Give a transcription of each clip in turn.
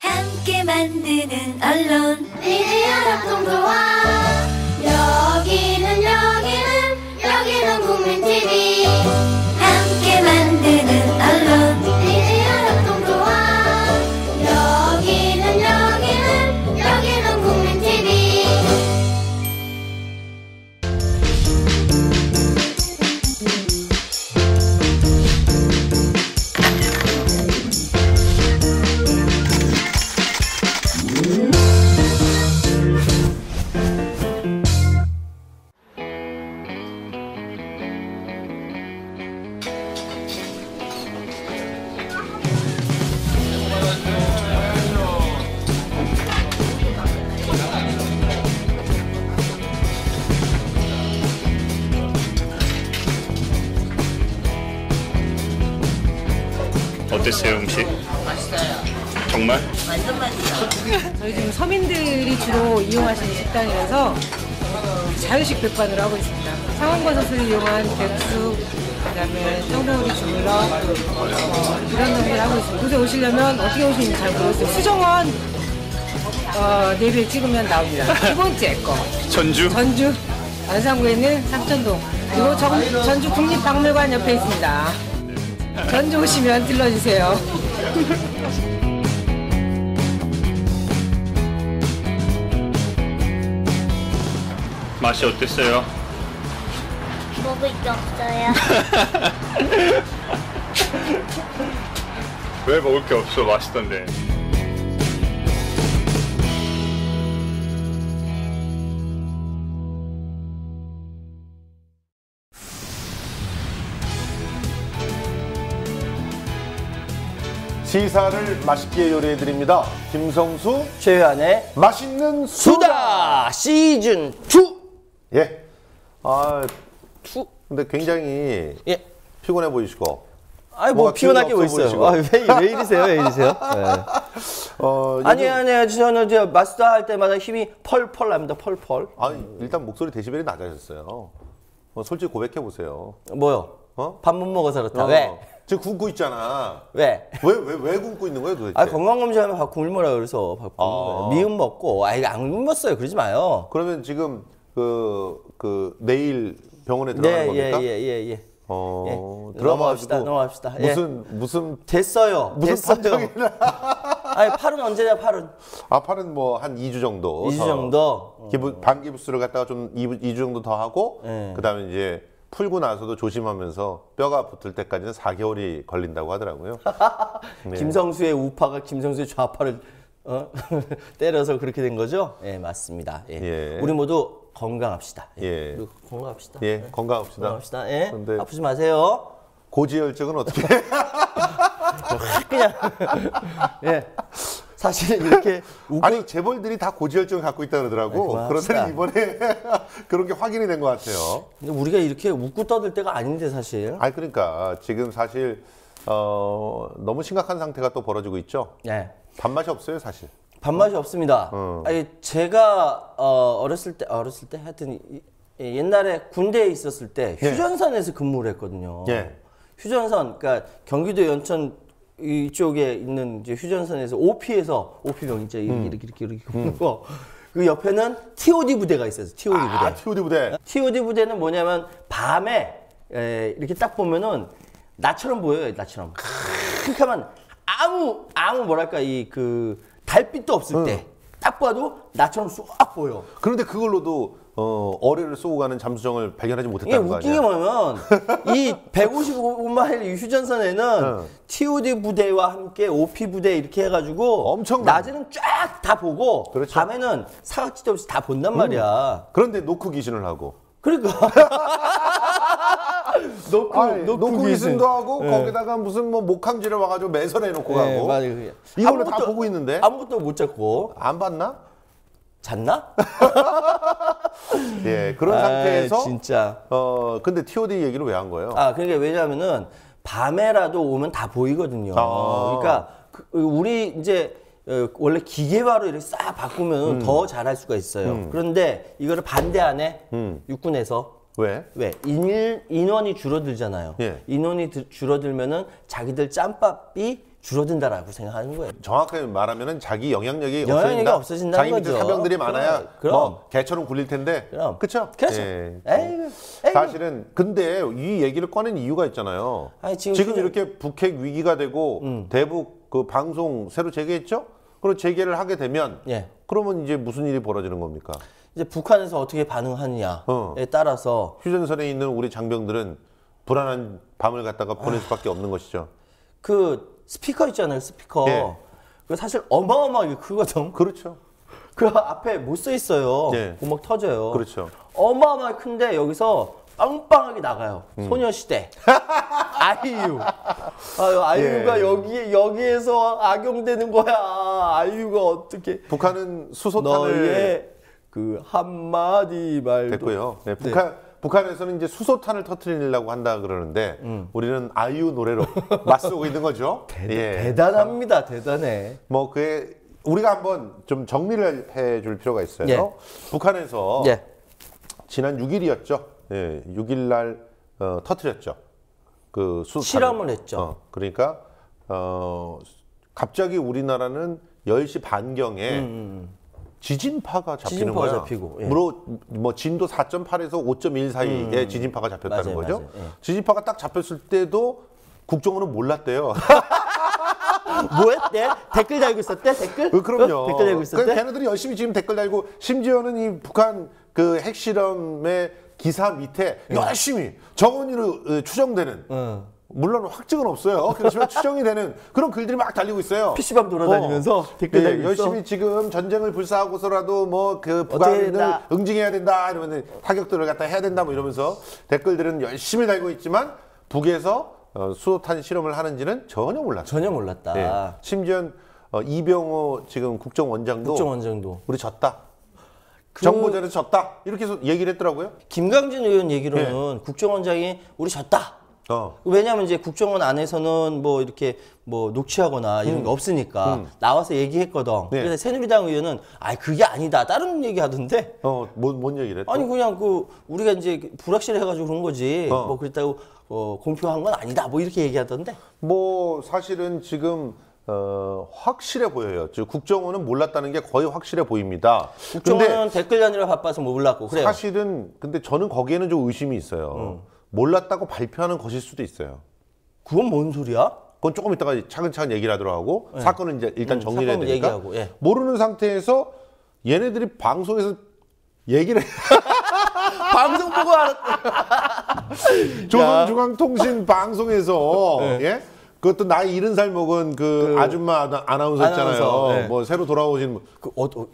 함께 만드는 언론 미디어 협동조합. 여기는 국민 TV. 함께 만드는 언론 미디어 협동조합. 여기는 국민 TV. 어땠어요, 음식? 맛있어요. 정말? 완전 맛있어요. 저희 지금 서민들이 주로 이용하시는 식당이라서 자유식 백반으로 하고 있습니다. 상원버섯을 이용한 백숙, 그다음에 짱돌이 주물럭 이런 것들을 하고 있습니다. 곳에 오시려면 어떻게 오시는지 잘 모르겠어요. 수정원 내비를 찍으면 나옵니다. 두 번째 거 전주? 전주 안산구에 있는 삼천동 그리고 전주 국립박물관 옆에 있습니다. 전주 오시면 들러주세요. 맛이 어땠어요? 먹을 게 없어요. 왜 먹을 게 없어? 맛있던데. 시사를 맛있게 요리해드립니다. 김성수 최현의 맛있는 수다. 수다 시즌 2. 예. 근데 굉장히 예. 피곤해 보이시고. 아니 뭐가 뭐 피곤하게 뭐 기운이 없어 있어요. 왜 이러세요? 왜 이러세요? 네. 아니에요. 저는 이제 마스터 할 때마다 힘이 펄펄 납니다. 펄펄. 아니 일단 목소리 데시벨이 낮아졌어요. 솔직히 고백해 보세요. 뭐요? 밥 못 먹어서 그렇다. 왜? 지금 굶고 있잖아. 왜? 왜 굶고 있는 거예요 도대체? 건강검진하면 밥 굶으라 그래서 밥 굶는 거예요. 미음 먹고 안 굶었어요. 그러지 마요. 그러면 지금 그 내일 병원에 들어가는 겁니까? 예. 들어가가지고 넘어갑시다. 무슨 됐어요. 무슨 판정이나. 아니 팔은 언제냐 팔은? 팔은 뭐 한 2주 정도. 2주 정도. 반기부스를 갖다가 좀 2주 정도 더 하고 네. 그다음에 이제 풀고 나서도 조심하면서 뼈가 붙을 때까지는 4개월이 걸린다고 하더라고요. 네. 김성수의 우파가 김성수의 좌파를 때려서 그렇게 된 거죠? 예, 맞습니다. 예. 우리 모두 건강합시다. 예. 우리 건강합시다. 예, 건강합시다. 건강합시다. 예. 근데 아프지 마세요. 고지혈증은 어떻게? 그냥 예. 사실 이렇게 아니 재벌들이 다 고지혈증을 갖고 있다 그러더라고. 그러더니 이번에 그런 게 확인이 된 것 같아요. 근데 우리가 이렇게 웃고 떠들 때가 아닌데 사실. 아니 그러니까 지금 사실 너무 심각한 상태가 또 벌어지고 있죠. 네. 밥맛이 없어요 사실. 밥맛이 없습니다. 아니 제가 어렸을 때 하여튼 옛날에 군대에 있었을 때 휴전선에서 근무를 했거든요. 예. 휴전선, 그러니까 경기도 연천 이쪽에 있는 이제 휴전선에서 OP병 있죠. 이렇게 보고 그 옆에는 TOD 부대가 있어요. TOD 부대. TOD 부대. TOD 부대는 뭐냐면 밤에 이렇게 딱 보면은 나처럼 보여요. 나처럼. 그렇게 하면 아무 뭐랄까 그 달빛도 없을 때 딱 봐도 나처럼 쏙 보여. 그런데 그걸로도 어뢰를 쏘고 가는 잠수정을 발견하지 못했다는 거 아니야? 웃긴 게 뭐냐면 이 155마일 휴전선에는 TOD 부대와 함께 OP 부대 이렇게 해가지고 엄청 낮에는 쫙 다 보고 그렇죠. 밤에는 사각지대 없이 다 본단 말이야. 그런데 노크 기신을 하고. 그러니까 노크 기신도 하고 거기다가 무슨 뭐 목함지를 와가지고 매설해 놓고 가고. 맞아요. 이걸로 다 보고 있는데 아무것도 못 잡고 안 봤나? 잤나? 예, 그런 상태에서 진짜. 근데 TOD 얘기를 왜 한 거예요? 그러니까 왜냐하면은 밤에라도 오면 다 보이거든요. 그러니까 우리 이제 원래 기계화로 이렇게 싹 바꾸면 더 잘할 수가 있어요. 그런데 이거를 반대하네. 육군에서. 왜? 인원이 줄어들잖아요. 예. 인원이 줄어들면은 자기들 짬밥이 줄어든다라고 생각하는 거예요. 정확하게 말하면은 자기 영향력이 없어진다는 자기 밑에 거죠. 사병들이 많아야 그럼. 뭐 개처럼 굴릴 텐데. 그럼. 그렇죠? 그렇죠. 에이구. 사실은 근데 이 얘기를 꺼낸 이유가 있잖아요. 아니, 지금 이렇게 북핵 위기가 되고 대북 그 방송 새로 재개했죠? 그리고 재개를 하게 되면 예. 그러면 이제 무슨 일이 벌어지는 겁니까? 이제 북한에서 어떻게 반응하느냐에 따라서 휴전선에 있는 우리 장병들은 불안한 밤을 갖다가 보낼 수밖에 없는 것이죠. 그 스피커 있잖아요, 스피커. 예. 그 사실 어마어마하게 크거든. 그렇죠. 그 앞에 못 써 있어요. 예. 구멍 터져요. 그렇죠. 어마어마하게 큰데 여기서 빵빵하게 나가요. 소녀시대. 아이유. 아이유가 예. 여기에서 악용되는 거야. 아이유가 어떻게. 북한은 수소탄을 너의 그 한마디 말도. 됐고요. 네, 북한에서는 이제 수소탄을 터뜨리려고 한다 그러는데 우리는 아이유 노래로 맞서고 있는 거죠. 대단합니다. 대단해. 뭐 그에 우리가 한번 좀 정리를 해줄 필요가 있어요. 예. 북한에서 예. 지난 6일이었죠. 예, 6일 날 터뜨렸죠. 그 수소탄을. 실험을 했죠. 그러니까 갑자기 우리나라는 10시 반경에 지진파가 잡히는 지진파가 거야. 잡히고, 예. 뭐 진도 4.8에서 5.1 사이에 지진파가 잡혔다는 맞아요, 거죠. 맞아요. 예. 지진파가 딱 잡혔을 때도 국정원은 몰랐대요. 뭐였대? 댓글 달고 있었대? 댓글? 그럼요. 댓글 달고 있었대? 걔네들이 열심히 지금 댓글 달고 심지어는 이 북한 그 핵실험의 기사 밑에 열심히 정원으로 추정되는 물론 확증은 없어요. 그렇지만 추정이 되는 그런 글들이 막 달리고 있어요. PC방 돌아다니면서 댓글 달고 있어. 열심히 지금 전쟁을 불사하고서라도 뭐 그 북한을 응징해야 된다 이러면 타격들을 갖다 해야 된다 뭐 이러면서 댓글들은 열심히 달고 있지만 북에서 수소탄 실험을 하는지는 전혀 몰랐어요. 전혀 몰랐다. 예. 심지어 이병호 지금 국정원장도 우리 졌다. 정보전에서 졌다. 이렇게 해서 얘기를 했더라고요. 김강진 의원 얘기로는 국정원장이 우리 졌다. 왜냐하면 이제 국정원 안에서는 뭐 이렇게 뭐 녹취하거나 이런 게 없으니까 나와서 얘기했거든. 그래서 새누리당 의원은 그게 아니다. 다른 얘기 하던데. 뭔 얘기를 했어? 아니 그냥 그 우리가 이제 불확실해가지고 그런 거지. 뭐 그랬다고 공표한 건 아니다. 뭐 이렇게 얘기하던데. 뭐 사실은 지금 확실해 보여요. 즉 국정원은 몰랐다는 게 거의 확실해 보입니다. 국정원은 댓글 단위로 바빠서 몰랐고 그래요. 사실은 근데 저는 거기에는 좀 의심이 있어요. 몰랐다고 발표하는 것일 수도 있어요. 그건 뭔 소리야? 그건 조금 이따가 차근차근 얘기를 하도록 하고 사건은 이제 일단 정리를 해야 되니까 얘기하고, 예. 모르는 상태에서 얘네들이 방송에서 얘기를 방송 보고 알았대. 조선중앙통신 방송에서 예? 그것도 나이 70살 먹은 그 아줌마 아나운서 있잖아요. 네. 뭐 새로 돌아오신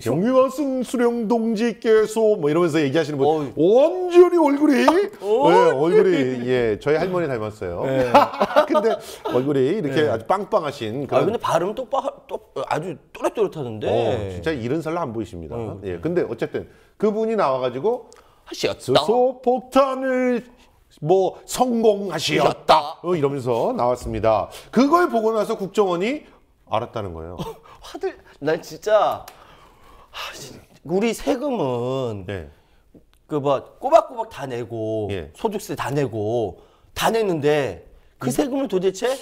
영유아승 수령 동지께서 뭐 이러면서 얘기하시는 분 완전히 얼굴이 저희 할머니 닮았어요. 네. 근데 얼굴이 이렇게 아주 빵빵하신 그런. 근데 발음 아주 또렷또렷하던데. 진짜 70살로 안 보이십니다. 예. 근데 어쨌든 그분이 나와가지고 하셨다. 수소폭탄을 뭐 성공하셨다 이러면서 나왔습니다. 그걸 보고 나서 국정원이 알았다는 거예요. 난 진짜 우리 세금은 그 뭐 꼬박꼬박 다 내고 소득세 다 내고 다 냈는데 그 세금을 도대체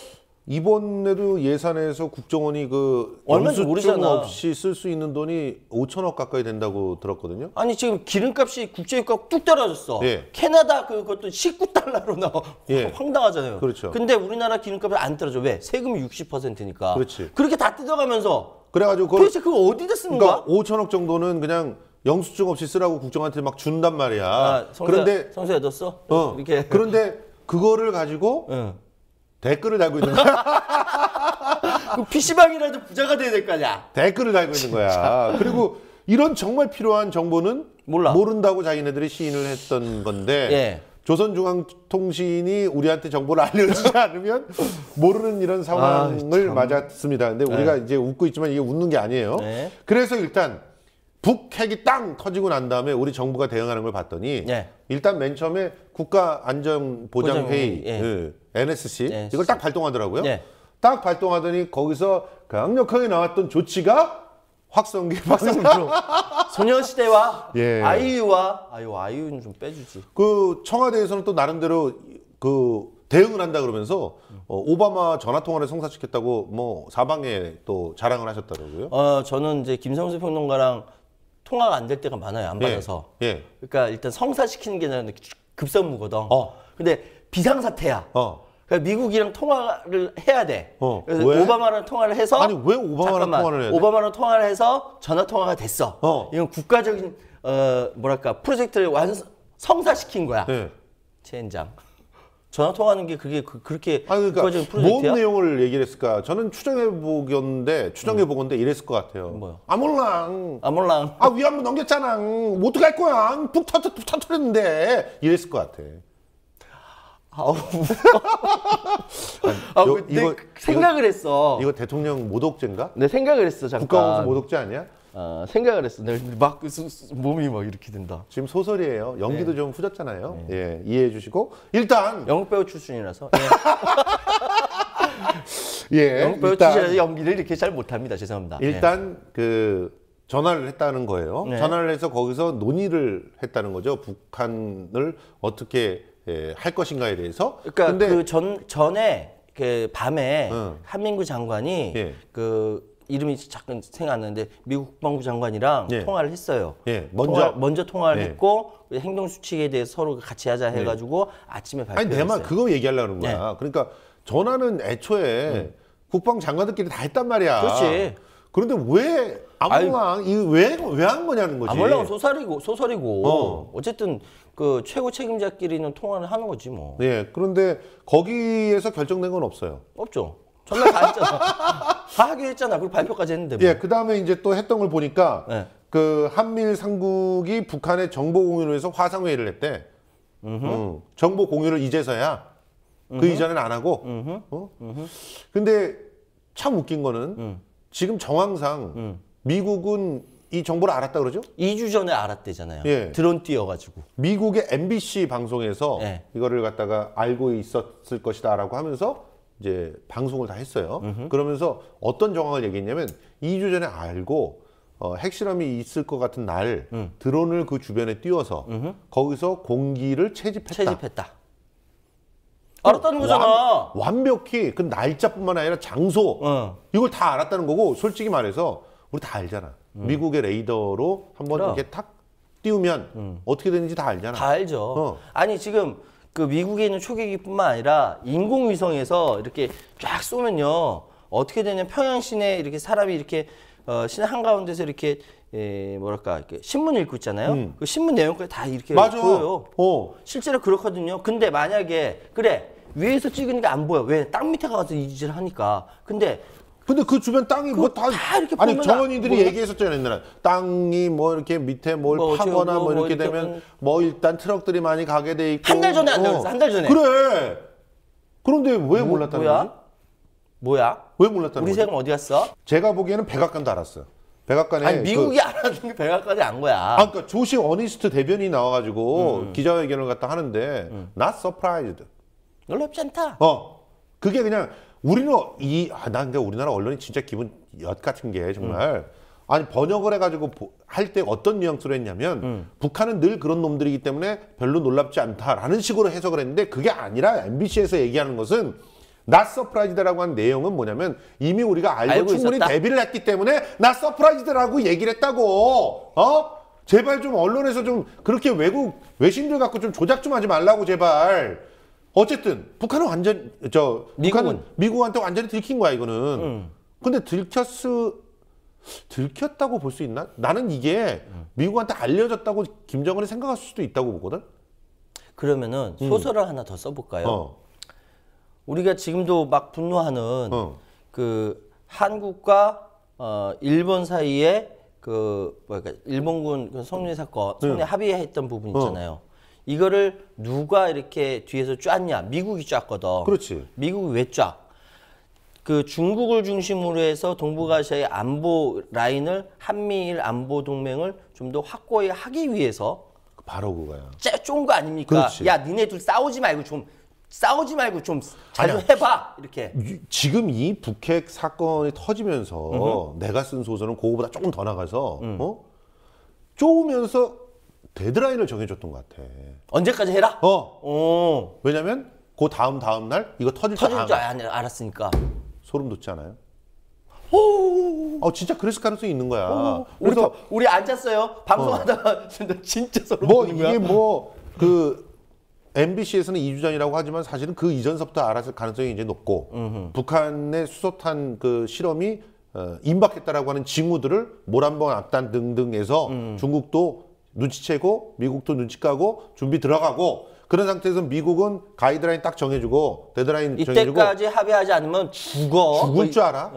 이번에도 예산에서 국정원이 그 얼마인지 모르잖아. 없이 쓸 수 있는 돈이 5천억 가까이 된다고 들었거든요. 아니 지금 기름값이 국제유가 뚝 떨어졌어. 예. 캐나다 그것도 19달러로 나와. 황당하잖아요. 그렇죠. 근데 우리나라 기름값이 안 떨어져. 왜? 세금이 60%니까. 그렇지. 그렇게 다 뜯어가면서 그래가지고 도대체 그거 어디다 쓰는 거야? 그러니까 5천억 정도는 그냥 영수증 없이 쓰라고 국정한테 막 준단 말이야. 그런데 성수야 너 써? 이렇게. 그런데 그거를 가지고 댓글을 달고 있는 거야. 그 PC방이라도 부자가 돼야 될 거 아니야. 댓글을 달고 있는 거야. 그리고 이런 정말 필요한 정보는 모른다고 자기네들이 시인을 했던 건데 조선중앙통신이 우리한테 정보를 알려주지 않으면 모르는 이런 상황을 맞았습니다. 근데 우리가 이제 웃고 있지만 이게 웃는 게 아니에요. 그래서 일단 북핵이 땅 터지고 난 다음에 우리 정부가 대응하는 걸 봤더니 일단 맨 처음에 국가안전보장회의 NSC 이걸 딱 발동하더라고요. 딱 발동하더니 거기서 강력하게 나왔던 조치가 확성기 박성기로 소녀시대와 아이유는 좀 빼주지. 그 청와대에서는 또 나름대로 그 대응을 한다 그러면서 오바마 전화 통화를 성사시켰다고 뭐 사방에 또 자랑을 하셨더라고요. 저는 이제 김성수 평론가랑 통화가 안 될 때가 많아요. 안 받아서. 예. 그러니까 일단 성사시키는 게 나는 급선무거든. 근데 비상사태야. 그러니까 미국이랑 통화를 해야 돼. 그래서 왜? 오바마랑 통화를 해서 아니 왜 오바마랑 통화를 해야 돼? 오바마랑 통화를 해서 전화 통화가 됐어. 이건 국가적인 뭐랄까 프로젝트를 성사시킨 거야. 예. 젠장. 전화 통화하는 게 그렇게 아니 그러니까 국가적인 프로젝트야? 뭔 내용을 얘기를 했을까? 저는 추정해 보건데 이랬을 것 같아요. 뭐요? 아몰랑. 아몰랑. 아 위안부 넘겼잖아. 어떡할 거야? 푹 터뜨렸는데 이랬을 것 같아. 아우. 이거 생각을 했어. 이거 대통령 모독죄인가? 내 생각을 했어 잠깐. 국가보수 모독죄 아니야? 생각을 했어. 내가 막 몸이 막 이렇게 된다. 지금 소설이에요. 연기도 좀 후졌잖아요. 예, 이해해 주시고 일단 영국 배우 출신이라서. 예, 영국 배우 일단 출신이라서 연기를 이렇게 잘 못합니다. 죄송합니다. 일단 그 전화를 했다는 거예요. 네. 전화를 해서 거기서 논의를 했다는 거죠. 북한을 어떻게 할 것인가에 대해서. 그러니까 근데 그 전에 그 밤에 한민구 장관이 예. 그 이름이 잠깐 생각 안 나는데 미국 국방부 장관이랑 예. 통화를 했어요. 예, 먼저 통화를 예. 했고 행동 수칙에 대해서 서로 같이 하자 해가지고 아침에 아니 발표했어요. 내 말 그거 얘기하려는 거야. 그러니까 전화는 애초에 국방 장관들끼리 다 했단 말이야. 그렇지. 그런데 왜 아몰랑 이거 왜 한 거냐는 거지. 아몰랑은 소설이고 어쨌든 그 최고 책임자끼리는 통화를 하는 거지 뭐. 예. 그런데 거기에서 결정된 건 없어요. 없죠. 전날 다 했잖아. 다 하기로 했잖아. 그리고 발표까지 했는데 뭐. 예. 그 다음에 이제 또 했던 걸 보니까 네. 그 한미일 상국이 북한의 정보 공유를 해서 화상 회의를 했대. 정보 공유를 이제서야 그 이전에는 안 하고. 근데 참 웃긴 거는 지금 정황상 미국은 이 정보를 알았다 그러죠? 2주 전에 알았대잖아요. 예. 드론 띄워가지고. 미국의 MBC 방송에서 네. 이거를 갖다가 알고 있었을 것이다라고 하면서 이제 방송을 다 했어요. 그러면서 어떤 정황을 얘기했냐면 2주 전에 알고 핵실험이 있을 것 같은 날 드론을 그 주변에 띄워서 거기서 공기를 채집했다. 알았다는 거잖아. 완벽히 그 날짜뿐만 아니라 장소 이걸 다 알았다는 거고 솔직히 말해서 우리 다 알잖아. 미국의 레이더로 한번 그럼. 이렇게 탁 띄우면 어떻게 되는지 다 알잖아. 다 알죠. 아니 지금 그 미국에 있는 초계기뿐만 아니라 인공위성에서 이렇게 쫙 쏘면요 어떻게 되냐 평양 시내 이렇게 사람이 이렇게 시내 한가운데서 이렇게 뭐랄까 이렇게 신문 읽고 있잖아요. 그 신문 내용까지 다 이렇게 맞아. 보여요. 실제로 실제로 그렇거든요. 근데 만약에 그래 위에서 찍은 게 안 보여. 왜? 땅 밑에 가서 이 짓을 하니까. 근데 그 주변 땅이 뭐 다 이렇게 아니 보면 정원이들이 뭐야? 얘기했었잖아요 옛날에 땅이 뭐 이렇게 밑에 뭘 뭐 파거나 어쩌고 뭐 이렇게 뭐 되면 뭐 일단 트럭들이 많이 가게 돼 있고 한 달 전에 안 나왔어. 한 달 전에. 그래 그런데 왜 몰랐다는 거지? 뭐야? 왜 몰랐다는 우리 거지? 세금 어디 갔어? 제가 보기에는 백악관도 알았어요. 백악관에 아니 미국이 알았는 게 백악관이 안 거야. 그러니까 조시 어니스트 대변인이 나와가지고 기자회견을 갖다 하는데 not surprised. 놀랍지 않다. 그게 그냥 우리는 난 근데 우리나라 언론이 진짜 기분 엿 같은 게 정말 아니 번역을 해가지고 할 때 어떤 뉘앙스로 했냐면 북한은 늘 그런 놈들이기 때문에 별로 놀랍지 않다라는 식으로 해석을 했는데 그게 아니라 MBC에서 얘기하는 것은 not surprised라고 한 내용은 뭐냐면 이미 우리가 알고 충분히 있었다? 대비를 했기 때문에 not surprised라고 얘기를 했다고. 제발 좀 언론에서 좀 그렇게 외신들 갖고 좀 조작 좀 하지 말라고 제발. 어쨌든 북한은 완전 미국한테 완전히 들킨 거야 이거는. 근데 들켰다고 볼 수 있나? 나는 이게 미국한테 알려졌다고 김정은이 생각할 수도 있다고 보거든. 그러면은 소설을 하나 더 써볼까요? 우리가 지금도 막 분노하는 그 한국과 일본 사이에 그 뭐랄까 일본군 그 성노예 사건, 성노예 합의했던 부분 있잖아요. 이거를 누가 이렇게 뒤에서 짰냐? 미국이 짰거든. 그렇지. 미국이 왜 짜? 그 중국을 중심으로 해서 동북아시아의 안보 라인을 한미일 안보 동맹을 좀 더 확고히 하기 위해서 바로 그거야. 쫀 거 아닙니까? 그렇지. 야, 니네 둘 싸우지 말고 좀 잘 좀 해봐 이렇게. 지금 이 북핵 사건이 터지면서 내가 쓴 소설은 그거보다 조금 더 나가서 쪼으면서 데드라인을 정해줬던 것 같아. 언제까지 해라? 왜냐면 그 다음 날 이거 터질 줄 알았으니까 소름 돋지 않아요? 진짜 그랬을 가능성이 있는 거야. 그래서 우리 앉았어요. 방송하다가 진짜 소름 뭐 돋는 거야. 이게 MBC에서는 2주 전이라고 하지만 사실은 그 이전서부터 알았을 가능성이 이제 높고 북한의 수소탄 그 실험이 임박했다라고 하는 징후들을 모란봉 악단 등등에서 중국도 눈치채고 미국도 눈치 까고 준비 들어가고 그런 상태에서 미국은 가이드라인 딱 정해주고 데드라인 정해주고 이때까지 합의하지 않으면 죽을 줄 알아?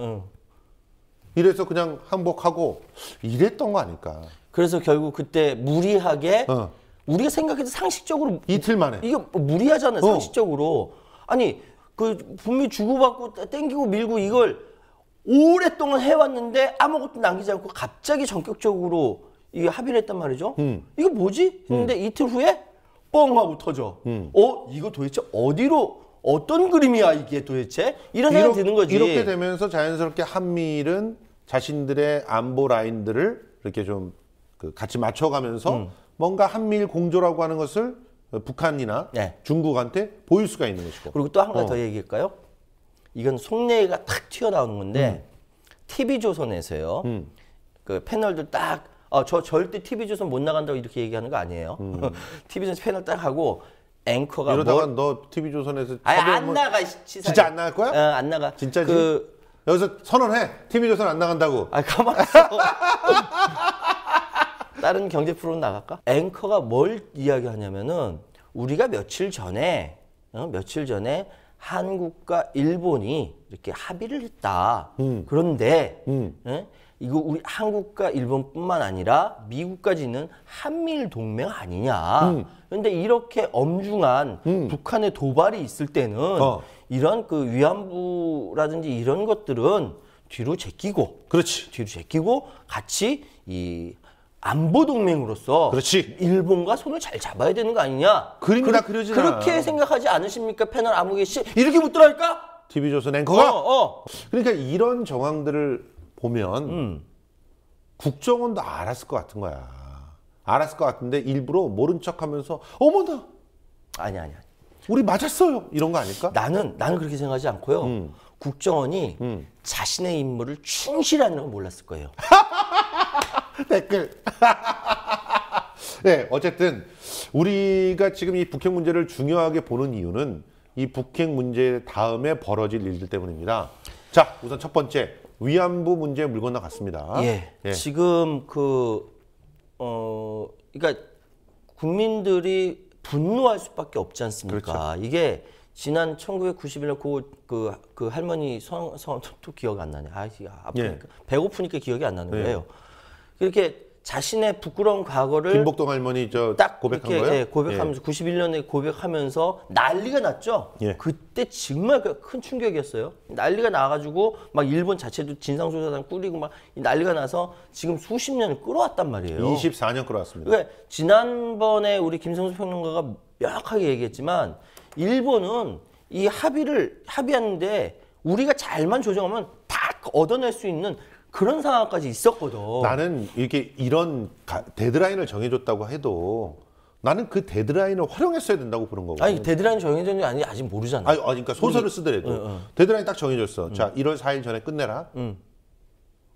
이래서 그냥 항복하고 이랬던 거 아닐까. 그래서 결국 그때 무리하게 우리가 생각해도 상식적으로 이틀 만에 이게 무리하잖아요. 상식적으로. 아니 그 분명히 주고받고 땡기고 밀고 이걸 오랫동안 해왔는데 아무것도 남기지 않고 갑자기 전격적으로 이게 합의를 했단 말이죠. 이거 뭐지? 했는데 이틀 후에 뻥 하고 터져. 이거 도대체 어떤 그림이야 이게 도대체? 이런 생각이 드는 거지. 이렇게 되면서 자연스럽게 한미일은 자신들의 안보 라인들을 이렇게 좀 같이 맞춰가면서 뭔가 한미일 공조라고 하는 것을 북한이나 중국한테 보일 수가 있는 것이고. 그리고 또 한 가지 더 얘기할까요? 이건 속내가 탁 튀어나오는 건데 TV조선에서요. 그 패널들 딱 저 절대 TV조선 못 나간다고 이렇게 얘기하는 거 아니에요. TV조선 패널 딱 하고 앵커가 이러다가 너 TV조선에서 안 나가. 진짜 안 나갈 거야? 안 나가. 진짜지? 여기서 선언해. TV조선 안 나간다고. 가만 있어. 다른 경제 프로는 나갈까? 앵커가 뭘 이야기하냐면은 우리가 며칠 전에 한국과 일본이 이렇게 합의를 했다. 그런데 이거 우리 한국과 일본뿐만 아니라 미국까지 있는 한미일 동맹 아니냐. 그런데 이렇게 엄중한 북한의 도발이 있을 때는 이런 그 위안부라든지 이런 것들은 뒤로 제끼고, 그렇지. 뒤로 제끼고 같이 이 안보 동맹으로서 그렇지. 일본과 손을 잘 잡아야 되는 거 아니냐. 그림이 다 그려지잖아. 그렇게 생각하지 않으십니까? 패널 아무개 씨 이렇게 묻더라니까. TV조선 앵커가. 그러니까 이런 정황들을 보면 국정원도 알았을 것 같은 거야. 알았을 것 같은데 일부러 모른 척하면서 어머나. 아니. 우리 맞았어요. 이런 거 아닐까? 나는 그렇게 생각하지 않고요. 국정원이 자신의 임무를 충실하는 건 몰랐을 거예요. 댓글. 네, 어쨌든 우리가 지금 이 북핵 문제를 중요하게 보는 이유는 이 북핵 문제 다음에 벌어질 일들 때문입니다. 자, 우선 첫 번째 위안부 문제에 물 건너갔습니다. 지금 그러니까 국민들이 분노할 수밖에 없지 않습니까? 그렇죠. 이게 지난 1991년 그 할머니 성또 기억 안 나네. 아프니까 배고프니까 기억이 안 나는 거예요. 이렇게 자신의 부끄러운 과거를 김복동 할머니 딱 고백한 거예요? 고백하면서 91년에 고백하면서 난리가 났죠. 그때 정말 큰 충격이었어요. 난리가 나가지고 막 일본 자체도 진상조사단 꾸리고 막 난리가 나서 지금 수십 년을 끌어왔단 말이에요. 24년 끌어왔습니다. 그러니까 지난번에 우리 김성수 평론가가 명확하게 얘기했지만 일본은 이 합의하는데 우리가 잘만 조정하면 다 얻어낼 수 있는 그런 상황까지 있었거든. 나는 이런 데드라인을 정해줬다고 해도 나는 그 데드라인을 활용했어야 된다고 보는 거고. 아니 데드라인 정해졌는지 아닌지 아직 모르잖아. 그러니까 소설을 쓰더라도 데드라인 딱 정해줬어. 자, 1월 4일 전에 끝내라.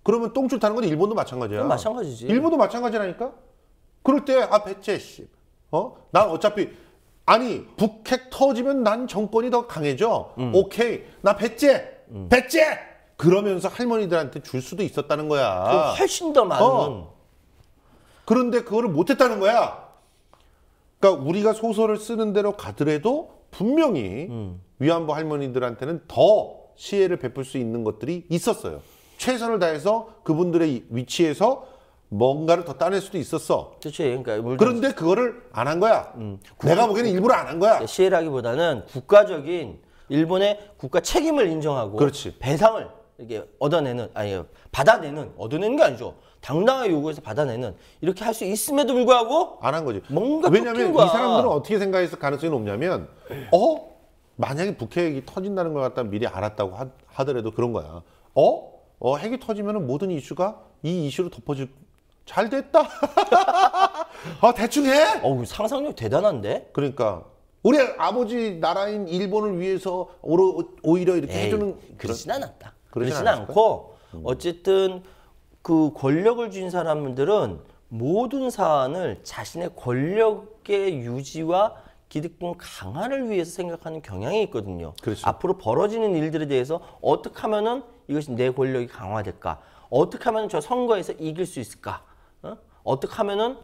그러면 똥줄 타는 건 일본도 마찬가지야. 마찬가지지. 일본도 마찬가지라니까. 그럴 때 배째 씨. 난 어차피 북핵 터지면 난 정권이 더 강해져. 오케이. 나 배째. 그러면서 할머니들한테 줄 수도 있었다는 거야. 훨씬 더 많은. 그런데 그거를 못했다는 거야. 그러니까 우리가 소설을 쓰는 대로 가더라도 분명히 위안부 할머니들한테는 더 시혜를 베풀 수 있는 것들이 있었어요. 최선을 다해서 그분들의 위치에서 뭔가를 더 따낼 수도 있었어. 그렇지. 그러니까 그런데 그거를 안 한 거야. 내가 보기에는 일부러 안 한 거야. 시혜라기보다는 국가적인 일본의 국가 책임을 인정하고 그렇지. 배상을 이렇게 얻어내는 게 아니죠. 당당하게 요구해서 받아내는 이렇게 할 수 있음에도 불구하고 안 한 거지. 뭔가 왜냐하면 이 사람들은 어떻게 생각했을 가능성이 높냐면 만약에 북핵이 터진다는 걸 갖다 미리 알았다고 하더라도 그런 거야. 핵이 터지면 모든 이슈가 이 이슈로 덮어질. 잘 됐다. 대충 해. 상상력 대단한데. 그러니까 우리 아버지 나라인 일본을 위해서 오히려 이렇게 해주는 그러진 않았다. 그러진 그러진 않았을까요? 않고 어쨌든 그 권력을 쥔 사람들은 모든 사안을 자신의 권력의 유지와 기득권 강화를 위해서 생각하는 경향이 있거든요. 그렇죠. 앞으로 벌어지는 일들에 대해서 어떻게 하면은 이것이 내 권력이 강화될까? 어떻게 하면 저 선거에서 이길 수 있을까? 어떻게 하면은